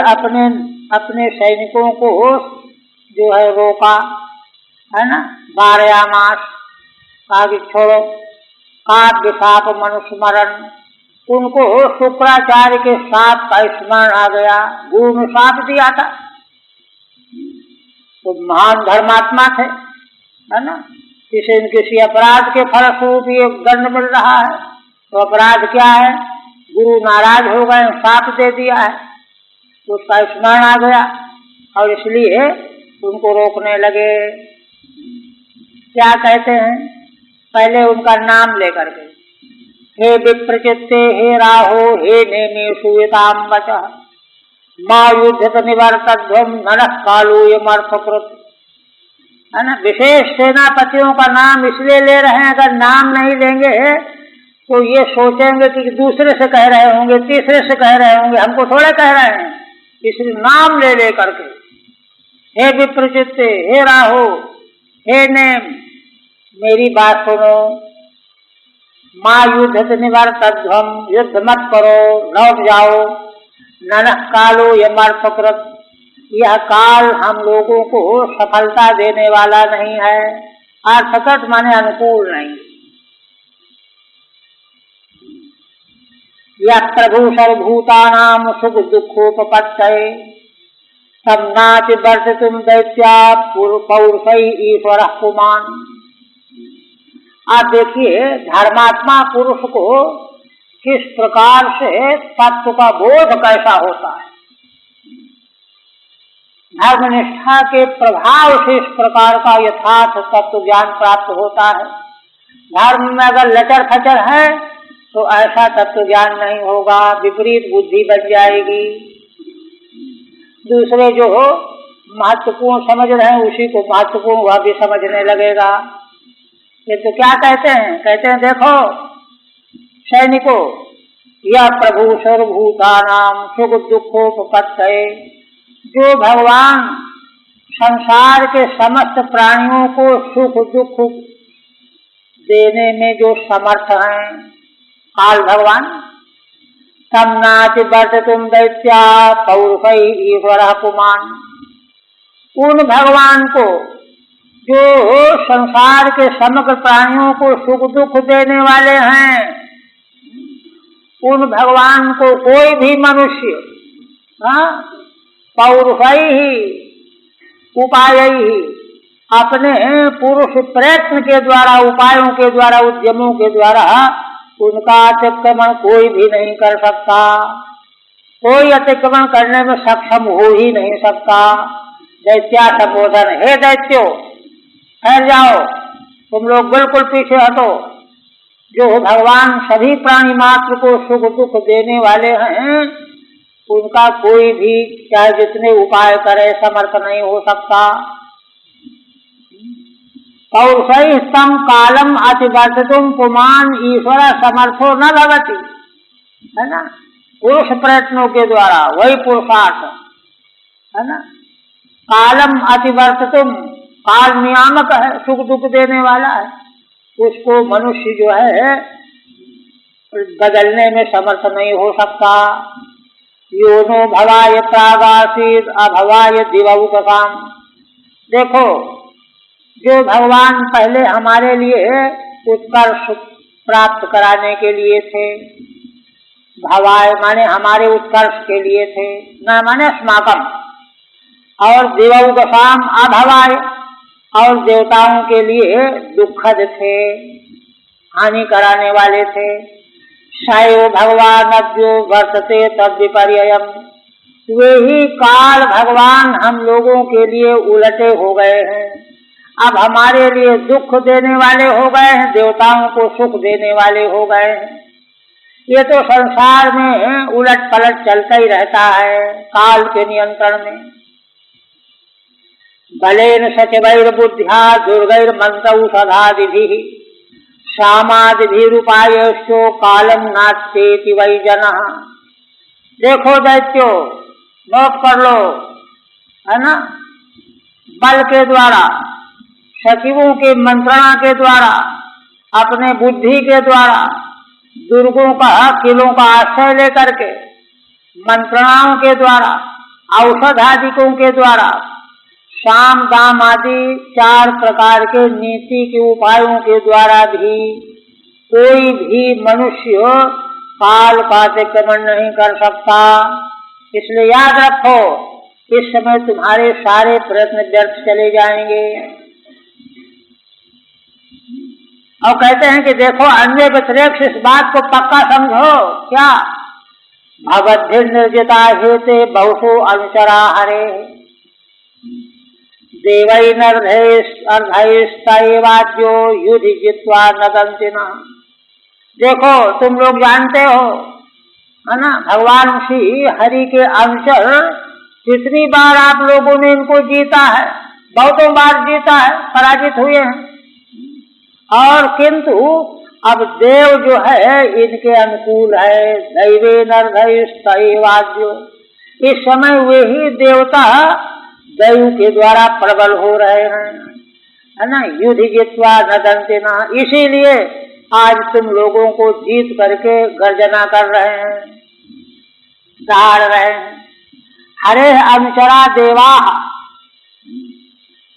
अपने सैनिकों को जो है रोका, है ना। वारयामास, आगे छोड़ो। काव्य साप मनुस्मरण, उनको शुक्राचार्य के साप का स्मरण आ गया। गुरु ने साप दिया था, तो महान धर्मात्मा थे, है ना। किसी न किसी अपराध के फलस्वरूप ये दंड मिल रहा है, तो अपराध क्या है? गुरु नाराज हो गए, साप दे दिया है, तो उसका स्मरण आ गया और इसलिए उनको रोकने लगे। क्या कहते हैं? पहले उनका नाम लेकर के, हे विप्रचित्ते, हे राहो, हे नेमे सूयताम वचः, मां युद्धत निवर्तध्वम नरः कालोऽयमर्थकृत्। है ना, विशेष सेनापतियों का नाम इसलिए ले रहे हैं, अगर नाम नहीं लेंगे तो ये सोचेंगे कि दूसरे से कह रहे होंगे, तीसरे से कह रहे होंगे, हमको थोड़े कह रहे हैं। इसलिए नाम ले ले करके, हे विप्रचित्ते, हे राहो, हे नेम, मेरी बात सुनो। मां युद्धत निवर्तध्वम, युद्ध मत करो, लौट जाओ। ननः कालोऽयमर्थकृत्, यह काल हम लोगों को सफलता देने वाला नहीं है। अर्थकृत माने अनुकूल नहीं। यह प्रभु सर्वभूतानां सुख दुखोपपत्तये, तम नाति वर्तितुम दैत्या पौरुषै ईश्वरः पुमान्। आप देखिए, धर्मात्मा पुरुष को किस प्रकार से तत्व का बोध कैसा होता है। धर्मनिष्ठा के प्रभाव से इस प्रकार का यथार्थ तत्व ज्ञान प्राप्त होता है। धर्म में अगर लचर फचर है तो ऐसा तत्व ज्ञान नहीं होगा, विपरीत बुद्धि बन जाएगी। दूसरे जो महत्वपूर्ण समझ रहे हैं उसी को महत्वपूर्ण वह भी समझने लगेगा। ये तो क्या कहते हैं? कहते हैं देखो सैनिकों, यह प्रभु सर्वभूतानां सुख दुखोपपत्तये, जो भगवान संसार के समस्त प्राणियों को सुख दुख देने में जो समर्थ हैं, काल भगवान। तम नाति वर्ततुम दैत्या पौरुषै ईश्वरः पुमान्। उन भगवान को जो संसार के समग्र प्राणियों को सुख दुख देने वाले हैं, उन भगवान को कोई भी मनुष्य पौरुषै उपाय ही अपने पुरुष प्रयत्न के द्वारा, उपायों के द्वारा, उद्यमों के द्वारा उनका अतिक्रमण कोई भी नहीं कर सकता। कोई अतिक्रमण करने में सक्षम हो ही नहीं सकता। दैत्या संबोधन, हे दैत्यो ठहर जाओ, तुम लोग बिल्कुल पीछे हटो। जो भगवान सभी प्राणी मात्र को सुख दुख देने वाले हैं, उनका कोई भी चाहे जितने उपाय करे समर्थ नहीं हो सकता। पौरुषै स्तम कालम अतिवर्ततुम पुमान् ईश्वर समर्थो न भवति, है ना। पुरुष प्रयत्नों के द्वारा, वही पुरुषार्थ है ना। कालम अतिवर्ततुम, काल नियामक है, सुख दुख देने वाला है, उसको मनुष्य जो है बदलने में समर्थ नहीं हो सकता। योनो भवाय प्रागासीद अभवाय दिवौकसाम। देखो, जो भगवान पहले हमारे लिए उत्कर्ष प्राप्त कराने के लिए थे, भवाय माने हमारे उत्कर्ष के लिए थे, न माने अस्माकम, और दिवौकसाम अभवाय, और देवताओं के लिए दुखद थे, हानि कराने वाले थे। सैव भगवान अद्यो वर्तते तद विपर्ययम्। वे ही काल भगवान हम लोगों के लिए उलटे हो गए हैं, अब हमारे लिए दुख देने वाले हो गए हैं, देवताओं को सुख देने वाले हो गए हैं। ये तो संसार में उलट पलट चलता ही रहता है काल के नियंत्रण में। बलेन सचवैर बुद्ध्या दुर्गैर मंत्रौषधादिभिः सामादिभिरुपायश्चो कालम नास्तेति वै जनः। देखो दैत्यो, नोट कर लो, है ना। बल के द्वारा, सचिवों के मंत्रणा के द्वारा, अपने बुद्धि के द्वारा, दुर्गों का, किलों का आश्रय लेकर के, मंत्रणाओं के द्वारा, औषध आदिकों के द्वारा, साम दाम आदि 4 प्रकार के नीति के उपायों के द्वारा भी कोई भी मनुष्य काल का अतिक्रमण नहीं कर सकता। इसलिए याद रखो, इस समय तुम्हारे सारे प्रयत्न व्यर्थ चले जाएंगे। और कहते हैं कि देखो, अन्य व्यतिरेक इस बात को पक्का समझो। क्या? भवद्भिः निर्जिता हेते बहुषु अनुचरा हरे देवैर्नर्धैस्तैवाद्यो युधि जित्वा नदन्ति न। देखो, तुम लोग जानते हो, है ना, भगवान श्री हरि के अनुचर कितनी बार आप लोगों ने इनको जीता है, बहुतों बार जीता है, पराजित हुए हैं। और किंतु अब देव जो है इनके अनुकूल है। दैवेर्नर्धैस्तैवाद्यो, इस समय वे ही देवता दैव के द्वारा प्रबल हो रहे हैं, है ना। युधि जित्वा नदन्ति न, इसीलिए आज तुम लोगों को जीत करके गर्जना कर रहे हैं, दहाड़ रहे हैं। हरे अनुचरा देवा,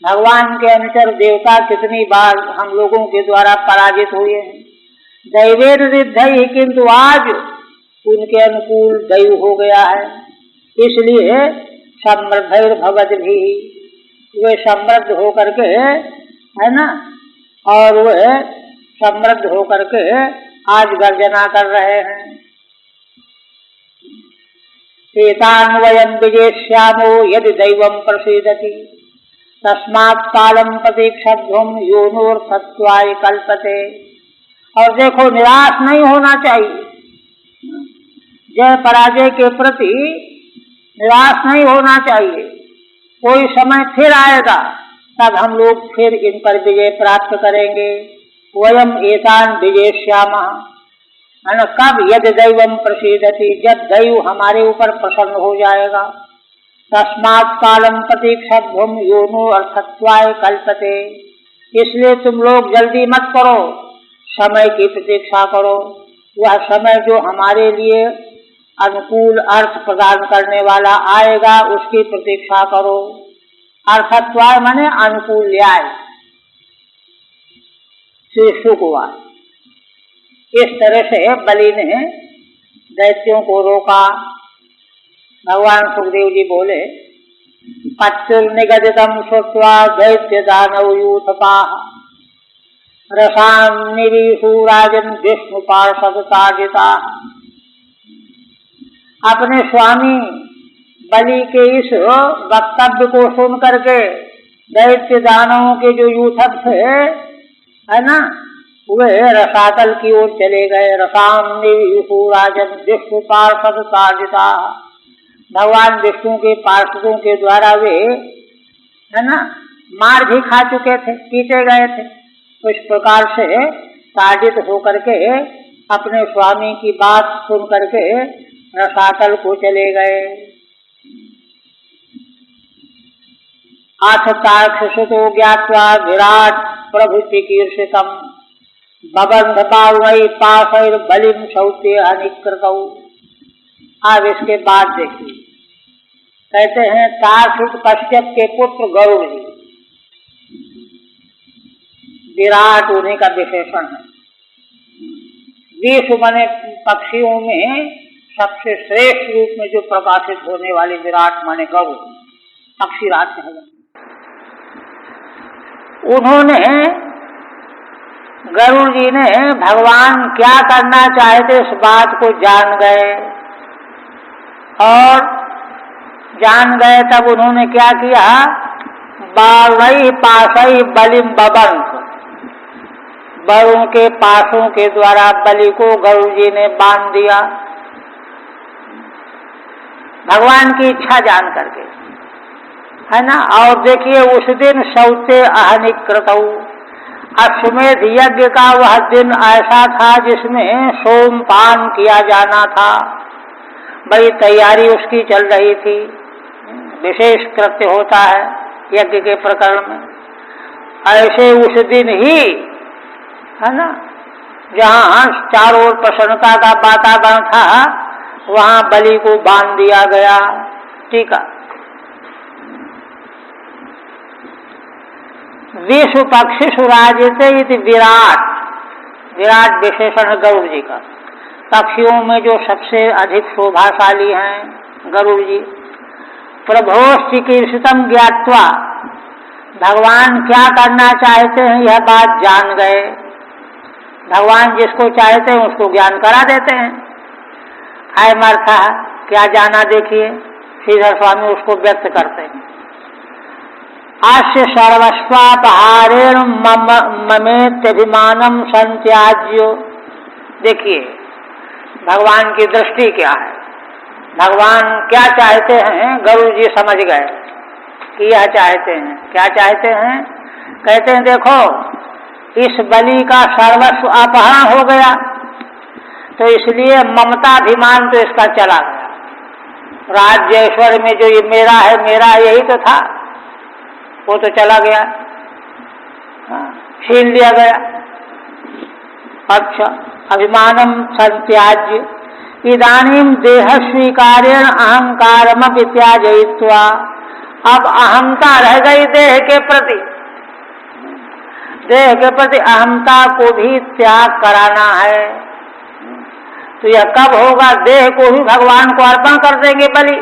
भगवान के अनुचर देवता कितनी बार हम लोगों के द्वारा पराजित हुए हैं। दैवेर्निधि, किंतु आज उनके अनुकूल दैव हो गया है। इसलिए समृद्धैर्भवद्भिः, वे समृद्ध होकर के, है ना, और वे समृद्ध होकर के आज गर्जना कर रहे हैं। एतान् वयं विजेष्यामो यदि दैवं प्रसीदति तस्मात् कालं प्रतीक्षध्वं योनोर्थत्वाय कल्पते। और देखो, निराश नहीं होना चाहिए, जय पराजय के प्रति निराश नहीं होना चाहिए। कोई समय फिर आएगा, तब हम लोग फिर इन पर विजय प्राप्त करेंगे। वयम एतान् विजेष्यामः, है ना। कब? यदि दैवं प्रसीदति, जब दैव हमारे ऊपर प्रसन्न हो जाएगा। तस्मात् कालं प्रतीक्षध्वं योनो अर्थत्वाय कल्पते, इसलिए तुम लोग जल्दी मत करो, समय की प्रतीक्षा करो। वह समय जो हमारे लिए अनुकूल अर्थ प्रदान करने वाला आएगा उसकी प्रतीक्षा करो। अर्थत्वाय माने अनुकूल न्याय से सुखवाय। इस तरह से बलि ने दैत्यों को रोका। भगवान सुखदेव जी बोले, पत्युर्निगदितम श्रुत्वा दैत्य दानव यूथपाः रसान् निरीशु राजन् विष्णु पार्षद ताडिताः। अपने स्वामी बलि के इस वक्तव्य को सुन करके दैत्य दानवों के जो यूथक थे, है ना, वे रसातल की ओर चले गए। रसान् निरीशु राजन् विष्णु पार्षद ताडिताः। भगवान विष्णु के पार्षदों के द्वारा वे, है ना, मार भी खा चुके थे, पीटे गए थे। इस प्रकार से ताडित होकर के अपने स्वामी की बात सुन करके रसातल को चले गए। अथ तार्क्षसुतो ज्ञात्वा विराट प्रभु चिकीर्षितम् बबंध बाहुवै पाशैर बलिम शौत्य अनिकृतौ। अब इसके बाद देखिए, कहते हैं तार्क्षिक कश्यप के पुत्र गरुड़ जी, विराट उन्हीं का विशेषण है। विश्व माने पक्षियों में सबसे श्रेष्ठ रूप में जो प्रकाशित होने वाले विराट माने गरुड़, पक्षीराज कहा जाता। उन्होंने, गरुड़ जी ने भगवान क्या करना चाहते इस बात को जान गए, और जान गए तब उन्होंने क्या किया, बालई पाशई बलिम बबंध, बरों के पासों के द्वारा बलि को गरुड़ जी ने बांध दिया, भगवान की इच्छा जान करके, है ना। और देखिए उस दिन शौते अहनिकृतौ, अश्वमेध यज्ञ का वह दिन ऐसा था जिसमें सोमपान किया जाना था, बड़ी तैयारी उसकी चल रही थी। विशेष कृत्य होता है यज्ञ के प्रकरण में। ऐसे उस दिन ही, है ना, जहाँ चारों ओर प्रसन्नता का वातावरण था, वहाँ बलि को बांध दिया गया। ठीक है। विश्व पक्षी सुराजिते इति विराट, विराट विशेषण है गरुड़ जी का। पक्षियों में जो सबसे अधिक शोभाशाली हैं गरुड़ जी। प्रभो चिकीर्षितम ज्ञात्वा, भगवान क्या करना चाहते हैं यह बात जान गए। भगवान जिसको चाहते हैं उसको ज्ञान करा देते हैं। आय मर्था क्या जाना, देखिए श्रीधर स्वामी उसको व्यक्त करते हैं। आस्य सर्वस्वापहारेण ममेत्यभिमानम संत्याज्यो। देखिए भगवान की दृष्टि क्या है, भगवान क्या चाहते हैं, गरुड़ जी समझ गए कि यह चाहते हैं। क्या चाहते हैं, कहते हैं देखो इस बलि का सर्वस्व अपहरण हो गया, तो इसलिए ममताभिमान तो इसका चला गया। राज्य ऐश्वर्य में जो ये मेरा है मेरा यही तो था, वो तो चला गया, छीन लिया गया। अच्छा, अभिमानम संत्याज्य इदानीम देह स्वीकारेण अहंकारमपि त्याजयित्वा। अब अहंता रह गई देह के प्रति, देह के प्रति अहंता को भी त्याग कराना है। तो यह कब होगा, देह को ही भगवान को अर्पण कर देंगे बलि।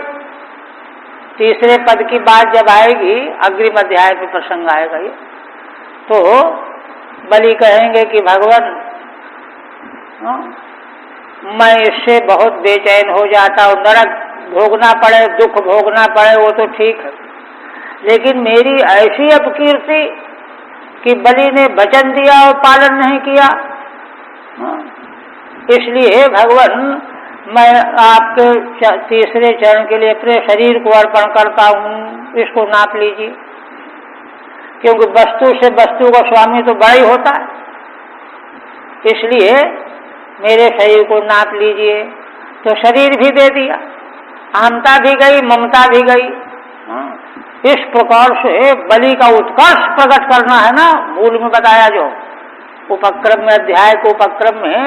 तीसरे पद की बात जब आएगी, अग्रिम अध्याय में प्रसंग आएगा ये, तो बलि कहेंगे कि भगवान मैं इससे बहुत बेचैन हो जाता हूँ, नरक भोगना पड़े, दुख भोगना पड़े वो तो ठीक है, लेकिन मेरी ऐसी अपकीर्ति कि बलि ने वचन दिया और पालन नहीं किया। इसलिए भगवान मैं आपके तीसरे चरण के लिए अपने शरीर को अर्पण करता हूँ, इसको नाप लीजिए। क्योंकि वस्तु से वस्तु का स्वामी तो बड़ा ही होता है, इसलिए मेरे शरीर को नाप लीजिए। तो शरीर भी दे दिया, अहंता भी गई, ममता भी गई। इस प्रकार से बलि का उत्कर्ष प्रकट करना है ना, मूल में बताया जो उपक्रम में, अध्याय को उपक्रम में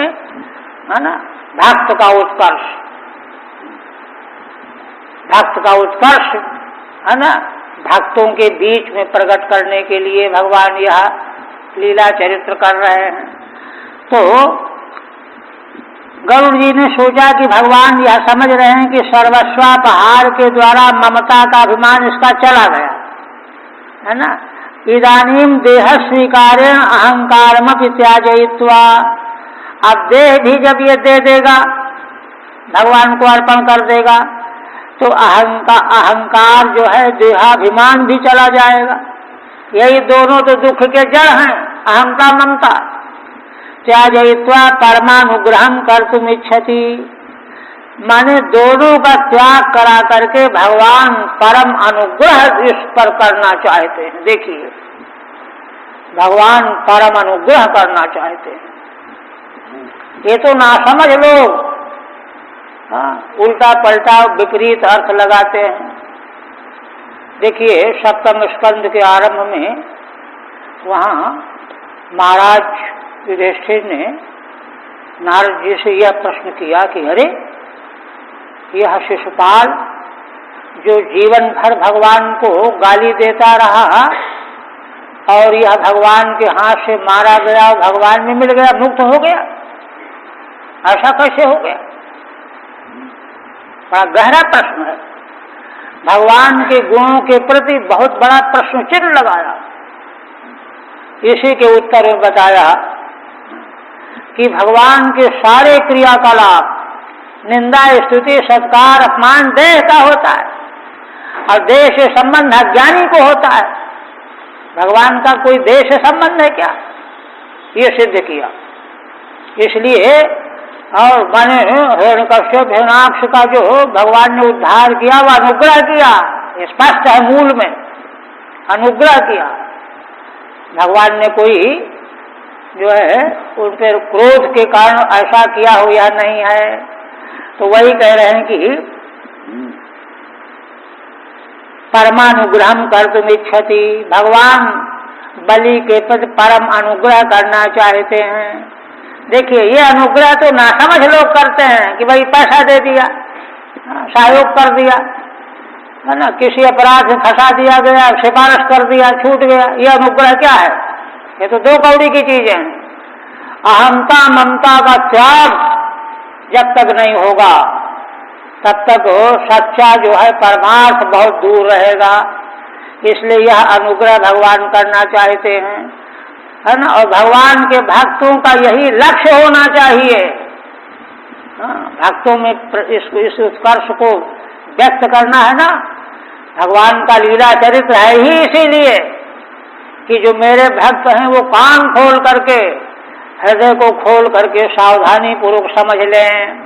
है ना, भक्त का उत्कर्ष, भक्त का उत्कर्ष है ना, भक्तों के बीच में प्रकट करने के लिए भगवान यह लीला चरित्र कर रहे हैं। तो गरुड़ जी ने सोचा कि भगवान यह समझ रहे हैं कि सर्वस्वापहार के द्वारा ममता का अभिमान इसका चला गया है ना। इदानीम देह स्वीकारेण अहंकारमपि त्याजयित्वा, अब देह भी जब ये दे देगा, भगवान को अर्पण कर देगा, तो अहंकार जो है, देहाभिमान भी चला जाएगा। यही दोनों तो दुख के जड़ हैं, अहंकार ममता। त्याजयित्वा परमानुग्रहम कर्तुम इच्छति, माने दोनों का त्याग करा करके भगवान परम अनुग्रह इस पर करना चाहते हैं। देखिए, भगवान परम अनुग्रह करना चाहते हैं। ये तो नासमझ लोग उल्टा पलटा विपरीत अर्थ लगाते हैं। देखिए, सप्तम स्कंद के आरंभ में वहाँ महाराज युधिष्ठिर ने नारद जी से यह प्रश्न किया कि अरे, यह शिशुपाल जो जीवन भर भगवान को गाली देता रहा और यह भगवान के हाथ से मारा गया और भगवान में मिल गया, मुक्त हो गया, ऐसा कैसे हो गया? बड़ा गहरा प्रश्न है। भगवान के गुणों के प्रति बहुत बड़ा प्रश्न चिन्ह लगाया। इसी के उत्तर में बताया कि भगवान के सारे क्रियाकलाप, निंदा, स्तुति, सत्कार, अपमान देह का होता है और देह से संबंध अज्ञानी को होता है। भगवान का कोई देह से संबंध है क्या? ये सिद्ध किया। इसलिए और माने हिरण्यकश्यप, हिरण्याक्ष का जो भगवान ने उद्धार किया, वह अनुग्रह किया, स्पष्ट है मूल में, अनुग्रह किया। भगवान ने कोई जो है उन पर क्रोध के कारण ऐसा किया हो या नहीं है। तो वही कह रहे हैं कि परमानुग्रहम कर्तुम इच्छति, भगवान बलि के प्रति परम अनुग्रह करना चाहते हैं। देखिए, ये अनुग्रह तो नासमझ लोग करते हैं कि भाई पैसा दे दिया, सहयोग कर दिया, है ना, किसी अपराध में फंसा दिया गया, सिफारिश कर दिया, छूट गया। ये अनुग्रह क्या है? ये तो दो कौड़ी की चीजें हैं। अहंता ममता का त्याग जब तक नहीं होगा तब तक सच्चा जो है परमार्थ बहुत दूर रहेगा। इसलिए यह अनुग्रह भगवान करना चाहते हैं, है ना। और भगवान के भक्तों का यही लक्ष्य होना चाहिए। भक्तों में इस उत्कर्ष को व्यक्त करना है ना। भगवान का लीला चरित्र है ही इसीलिए कि जो मेरे भक्त हैं वो कान खोल करके, हृदय को खोल करके सावधानी पूर्वक समझ लें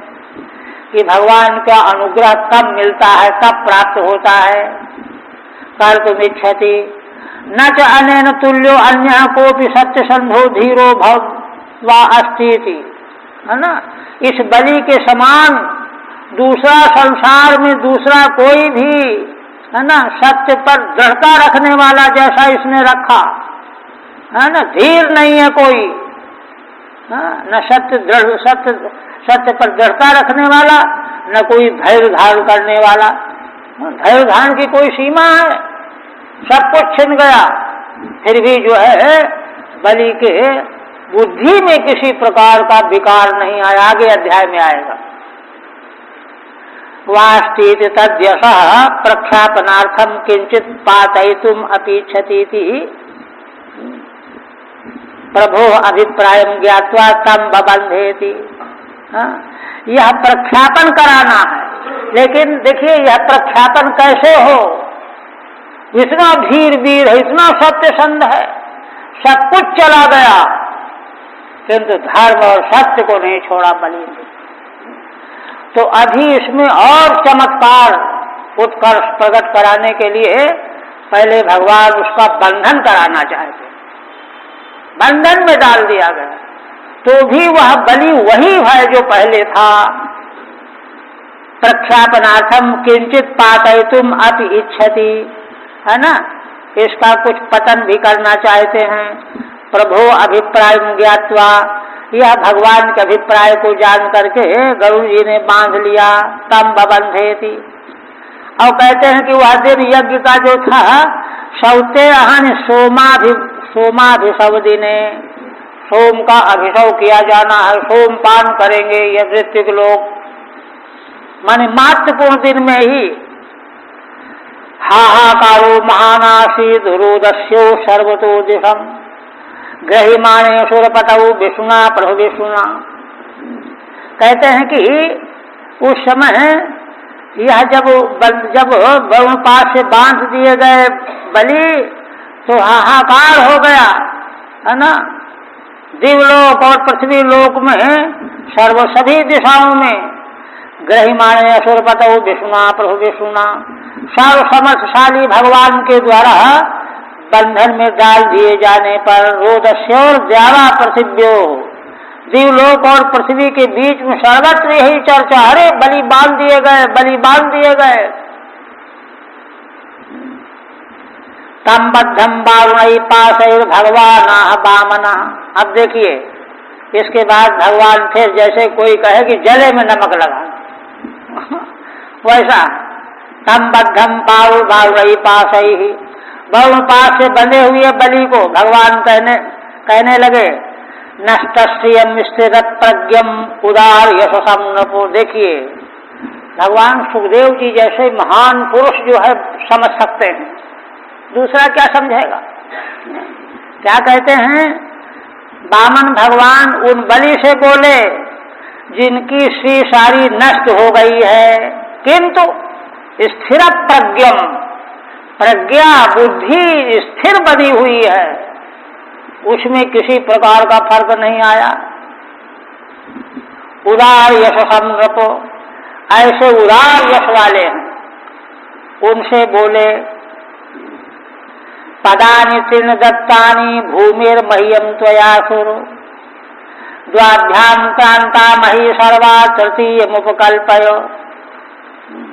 कि भगवान का अनुग्रह कब मिलता है, कब प्राप्त होता है। कर्तुम इच्छति न च अनेन तुल्यो अन्यः कोपि सत्य संधो धीरो भव अस्ति, है ना। इस बलि के समान दूसरा संसार में दूसरा कोई भी, है ना, सत्य पर दृढ़ता रखने वाला जैसा इसने रखा, है ना, धीर नहीं है कोई, न सत्य पर दृढ़ता रखने वाला, न कोई धैर्य धारण करने वाला। धैर्य धारण की कोई सीमा है? सब कुछ छिन गया, फिर भी जो है बलि के बुद्धि में किसी प्रकार का विकार नहीं आया। आगे अध्याय में आएगा। वास्तीत तद्यशः प्रख्यापनार्थम किंचित पातयितुम अपीच्छतीति प्रभो अभिप्रायम ज्ञात्वा तम बबंधेति। यह प्रख्यापन कराना है, लेकिन देखिए यह प्रख्यापन कैसे हो? इतना धीर वीर है, इतना सत्य संध है, सब कुछ चला गया, किंतु धर्म और सत्य को नहीं छोड़ा बलि ने। तो अभी इसमें और चमत्कार उत्कर्ष प्रकट कराने के लिए पहले भगवान उसका बंधन कराना चाहते, बंधन में डाल दिया गया। तो भी वह बलि वही है जो पहले था। प्रख्यापनार्थम किंचित पातयितुम अपि इच्छति, है ना, इसका कुछ पतन भी करना चाहते हैं। प्रभो अभिप्राय ज्ञात्वा, यह भगवान के अभिप्राय को जान करके गरुड़ जी ने बांध लिया। तम बबंधेति। और कहते हैं कि वह दिन यज्ञ का जो था सौते अहन सोमाभिषव दिने, सोम का अभिषव किया जाना है, सोम पान करेंगे ये ऋत्विक लोग। माने महत्वपूर्ण दिन में ही हाहाकारो महानासी दुरोदस्यो सर्वतो दिशम ग्रहिमाणे सुरपतौ विष्णुना प्रभु विष्णुना। कहते हैं कि उस समय यह जब वरुण पास से बांध दिए गए बलि तो हाहाकार हो गया है ना। दिवलोक और पृथ्वी लोक में सभी दिशाओं में ग्रहिमाणे असुरपतौ विष्णुना प्रभु विष्णुना, सर्व समर्थशाली भगवान के द्वारा बंधन में डाल दिए जाने पर रोदस्योर द्यावा पृथिव्यो, दिवलोक और पृथ्वी के बीच में सर्वत्र यही चर्चा, अरे बलि बांध दिए गए, बलि बांध दिए गए। तम बद्धम बारुणई पाशैर भगवान बामना। अब देखिए इसके बाद भगवान फिर जैसे कोई कहे कि जले में नमक लगा वैसा तम बद्धम बारुणई पाशै, वरुण पास से बंधे हुए बलि को भगवान कहने लगे नष्टश्रियम स्थिर प्रज्ञम उदार यशसम नपो। देखिए भगवान सुखदेव जी जैसे महान पुरुष जो है समझ सकते हैं, दूसरा क्या समझेगा। क्या कहते हैं वामन भगवान उन बलि से बोले जिनकी श्री सारी नष्ट हो गई है, किंतु स्थिर प्रज्ञम, प्रज्ञा बुद्धि स्थिर बनी हुई है, उसमें किसी प्रकार का फर्क नहीं आया। उदार यशसम नृपो, ऐसे उदार यश वाले हैं, उनसे बोले पदानि तीर्ण दत्तानि भूमिर मह्यम त्वयासुर द्वाभ्याम क्रांता मही सर्वा तृतीय मुपकल्पयो।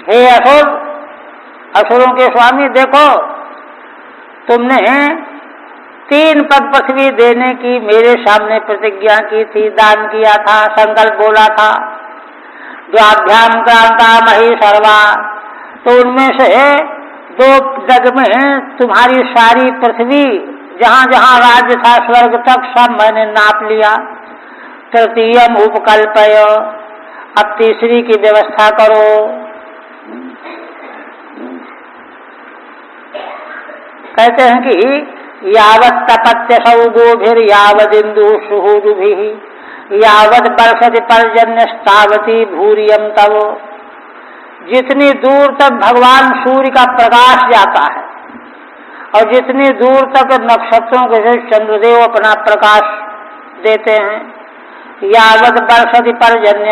हे असुर, असुरों के स्वामी देखो, तुमने 3 पग पृथ्वी देने की मेरे सामने प्रतिज्ञा की थी, दान किया था, संकल्प बोला था। द्वाभ्याम क्रांता मही सर्वा, तो उनमें से 2 जग में तुम्हारी सारी पृथ्वी जहां जहां राज्य था स्वर्ग तक सब मैंने नाप लिया। तृतीयम उपकल्पय, अब तीसरी की व्यवस्था करो। कहते हैं कि यावत तपत्य सौगोभिर यावदिंदु सुहूदुभिः यावत बरसति पर्जन्य स्थावती भूरियम तव। जितनी दूर तक भगवान सूर्य का प्रकाश जाता है और जितनी दूर तक नक्षत्रों के से चंद्रदेव अपना प्रकाश देते हैं, यावत बरसति पर्जन्य,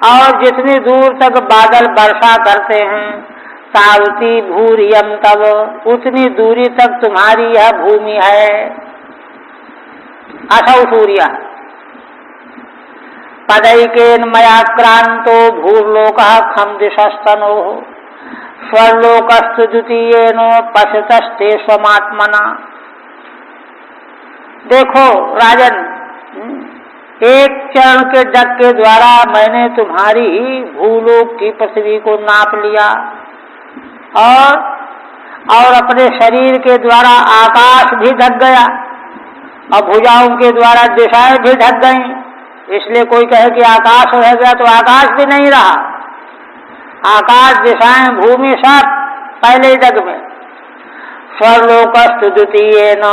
और जितनी दूर तक बादल वर्षा करते हैं, तावती भूरियम तव, उतनी दूरी तक तुम्हारी यह भूमि है। असौ सूर्य पदैकेन मया क्रांतो भूर्लोकः खम दिशस्तनो स्वर्लोकस्तु द्वितीयेन पश्यतस्ते स्वमात्मना। देखो राजन, एक चरण के जग के द्वारा मैंने तुम्हारी भूलोक की पृथ्वी को नाप लिया और अपने शरीर के द्वारा आकाश भी ढक गया और भुजाओं के द्वारा दिशाएं भी ढक गईं। इसलिए कोई कहे कि आकाश रह गया तो आकाश भी नहीं रहा, आकाश दिशाएं भूमि सब पहले जग में। स्वर्लोकस्तु द्वितीयेन,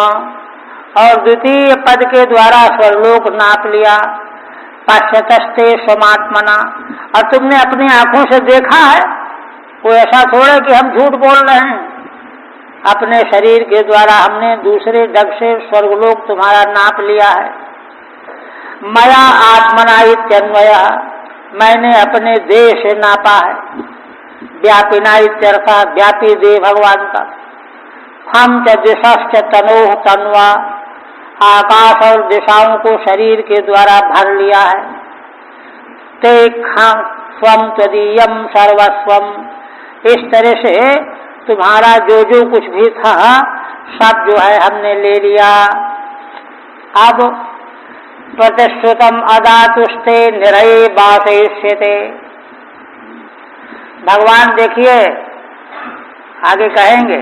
और द्वितीय पद के द्वारा स्वर्लोक नाप लिया। पश्यतस्ते स्वमात्मना, और तुमने अपनी आंखों से देखा है, कोई ऐसा थोड़ा कि हम झूठ बोल रहे हैं। अपने शरीर के द्वारा हमने दूसरे जग से स्वर्गलोक तुम्हारा नाप लिया है। मया आत्मना इत्यन्वया, मैंने अपने देह से नापा है। व्यापिना इत्यर्था, व्यापी देह भगवान का। हम च दिशश्च तनोः तन्वा, आकाश और दिशाओं को शरीर के द्वारा भर लिया है। ते स्वम त्वदीयम सर्वस्वम, इस तरह से तुम्हारा जो जो कुछ भी था सब जो है हमने ले लिया। अब प्रतिश्रुतम अदातुस्ते निरये वासयिष्यते। भगवान देखिए आगे कहेंगे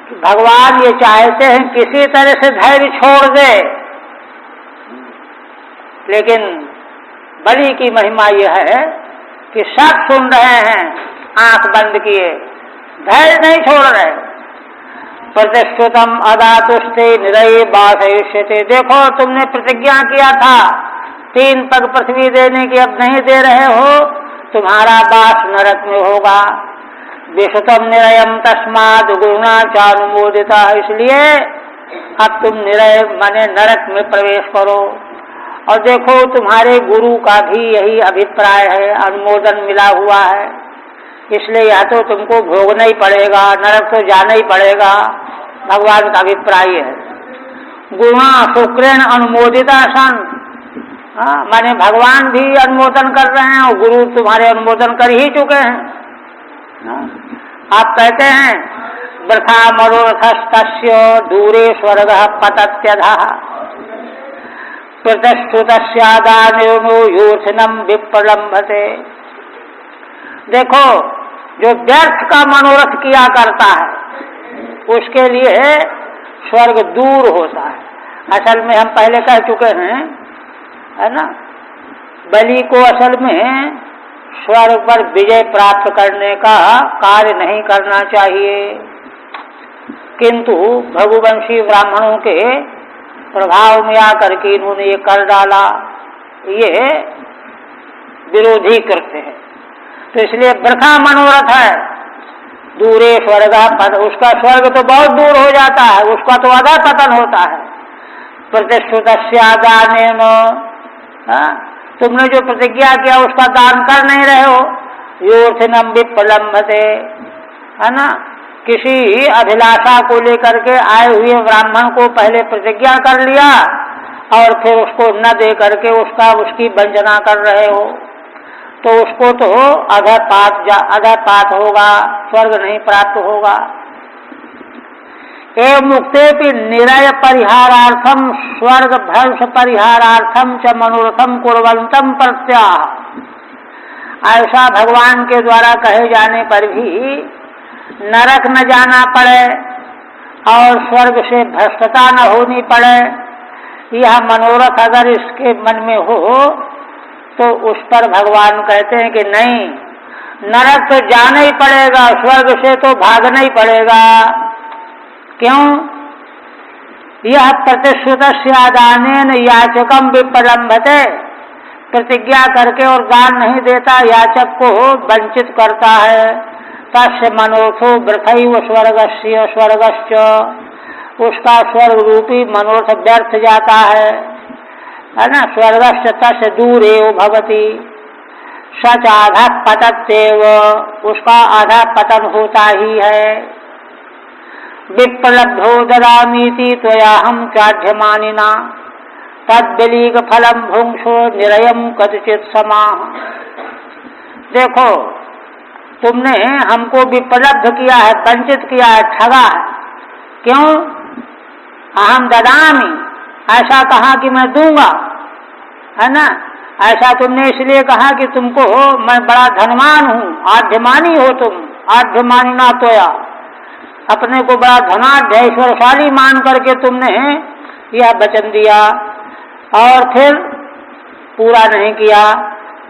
कि भगवान ये चाहते हैं किसी तरह से धैर्य छोड़ दे, लेकिन बलि की महिमा यह है कि सब सुन रहे हैं आंख बंद किए, धैर्य नहीं छोड़ रहे। प्रतिश्रुतम अदातुस्ते निरये वासयिष्यते। देखो तुमने प्रतिज्ञा किया था 3 पग पृथ्वी देने की, अब नहीं दे रहे हो, तुम्हारा वास नरक में होगा। विश्रुतम निरयम तस्माद गुरुणा चानुमोदिता। इसलिए अब तुम निरय माने नरक में प्रवेश करो। और देखो तुम्हारे गुरु का भी यही अभिप्राय है, अनुमोदन मिला हुआ है, इसलिए या तो तुमको भोगना ही पड़ेगा, नरक तो जाना ही पड़ेगा। भगवान का अभिप्राय है। गुरुणा शुक्रेण अनुमोदिता सन। माने भगवान भी अनुमोदन कर रहे हैं और गुरु तुम्हारे अनुमोदन कर ही चुके हैं। आप कहते हैं वृथा मनोरथस्तस्य दूरे स्वर्ग पतत्यधः प्रतिश्रुतस्यादानो यूर्थनम विप्रलंभते। देखो जो व्यर्थ का मनोरथ किया करता है उसके लिए स्वर्ग दूर होता है। असल में हम पहले कह चुके हैं, है ना, बलि को असल में स्वर्ग पर विजय प्राप्त करने का कार्य नहीं करना चाहिए, किंतु भगुवंशी ब्राह्मणों के प्रभाव में आकर के इन्होंने ये कर डाला। ये विरोधी कृत्य है, तो इसलिए वृथा मनोरथ है। दूरे स्वर्ग पद, उसका स्वर्ग तो बहुत दूर हो जाता है, उसका तो आधा पतन होता है। प्रतिश्रुतस्यादानेन, तुमने जो प्रतिज्ञा किया उसका दान कर नहीं रहे हो। योर्थनम विप्रलंभते, है ना, किसी अभिलाषा को लेकर के आए हुए ब्राह्मण को पहले प्रतिज्ञा कर लिया और फिर उसको न दे करके उसकी वंचना कर रहे हो, तो उसको तो अधपात होगा, स्वर्ग नहीं प्राप्त होगा। एवं मुक्ते भी निरय परिहारार्थम स्वर्ग भ्रंश परिहारार्थम च मनोरथम कुर्वन्तम प्रत्याह। ऐसा भगवान के द्वारा कहे जाने पर भी नरक न जाना पड़े और स्वर्ग से भ्रष्टता न होनी पड़े, यह मनोरथ अगर इसके मन में हो तो उस पर भगवान कहते हैं कि नहीं, नरक तो जाना ही पड़ेगा, स्वर्ग से तो भागना ही पड़ेगा। क्यों? यह प्रतिश्रुतस्यादानेन याचकम विप्रलंभते। प्रतिज्ञा करके और दान नहीं देता, याचक को वंचित करता है। तस्य मनोर्थो वृथैव स्वर्गस्य स्वर्गश्च, उसका स्वर्ग रूपी मनोर्थ व्यर्थ जाता है ना। स्वर्गश्च तस्य दूरेव भवति सच आधा पतत्येव, उसका आधा पतन होता ही है। विप्रलब्धो ददामीति त्वयाहं चाढ्यमानिना तद्बलीग फलम भुंक्षो निरयम कदचित समाह। देखो तुमने हमको विप्रलब्ध किया है, वंचित किया है, ठगा है। क्यों? अहम ददामी, ऐसा कहा कि मैं दूंगा, है ना। ऐसा तुमने इसलिए कहा कि तुमको मैं बड़ा धनवान हूँ, आढ्यमानी हो तुम, आढ्यमानिना तोया, अपने को बड़ा धनाढ्य ऐश्वर्यशाली मान करके तुमने यह वचन दिया और फिर पूरा नहीं किया।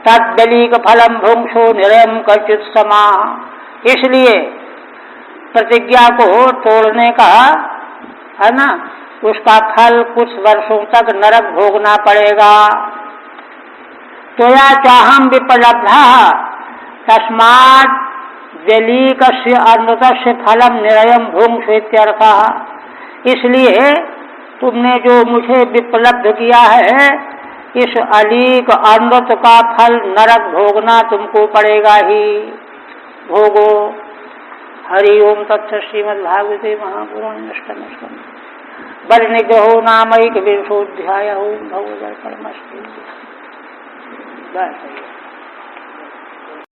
तद्बलीक फलम भुंक्षो निरयम कचित समाह। इसलिए प्रतिज्ञा को तोड़ने का, है ना, उसका फल कुछ वर्षों तक नरक भोगना पड़ेगा। त्वया चाहम विप्रलब्धा तस्मात् व्यलीकस्य अमृतस्य फलम निरयम भुंक्षो इत्यर्थः। इसलिए तुमने जो मुझे विप्रलब्ध किया है, इस अलीक अमृत का फल नरक भोगना तुमको पड़ेगा ही, भोगो। हरि ओम तत्सत्। श्रीमद्भागवते महापुराणे अष्टमे स्कंधे बल निग्रहो नामैक विंशोऽध्यायः। भगवद् परमस्तु।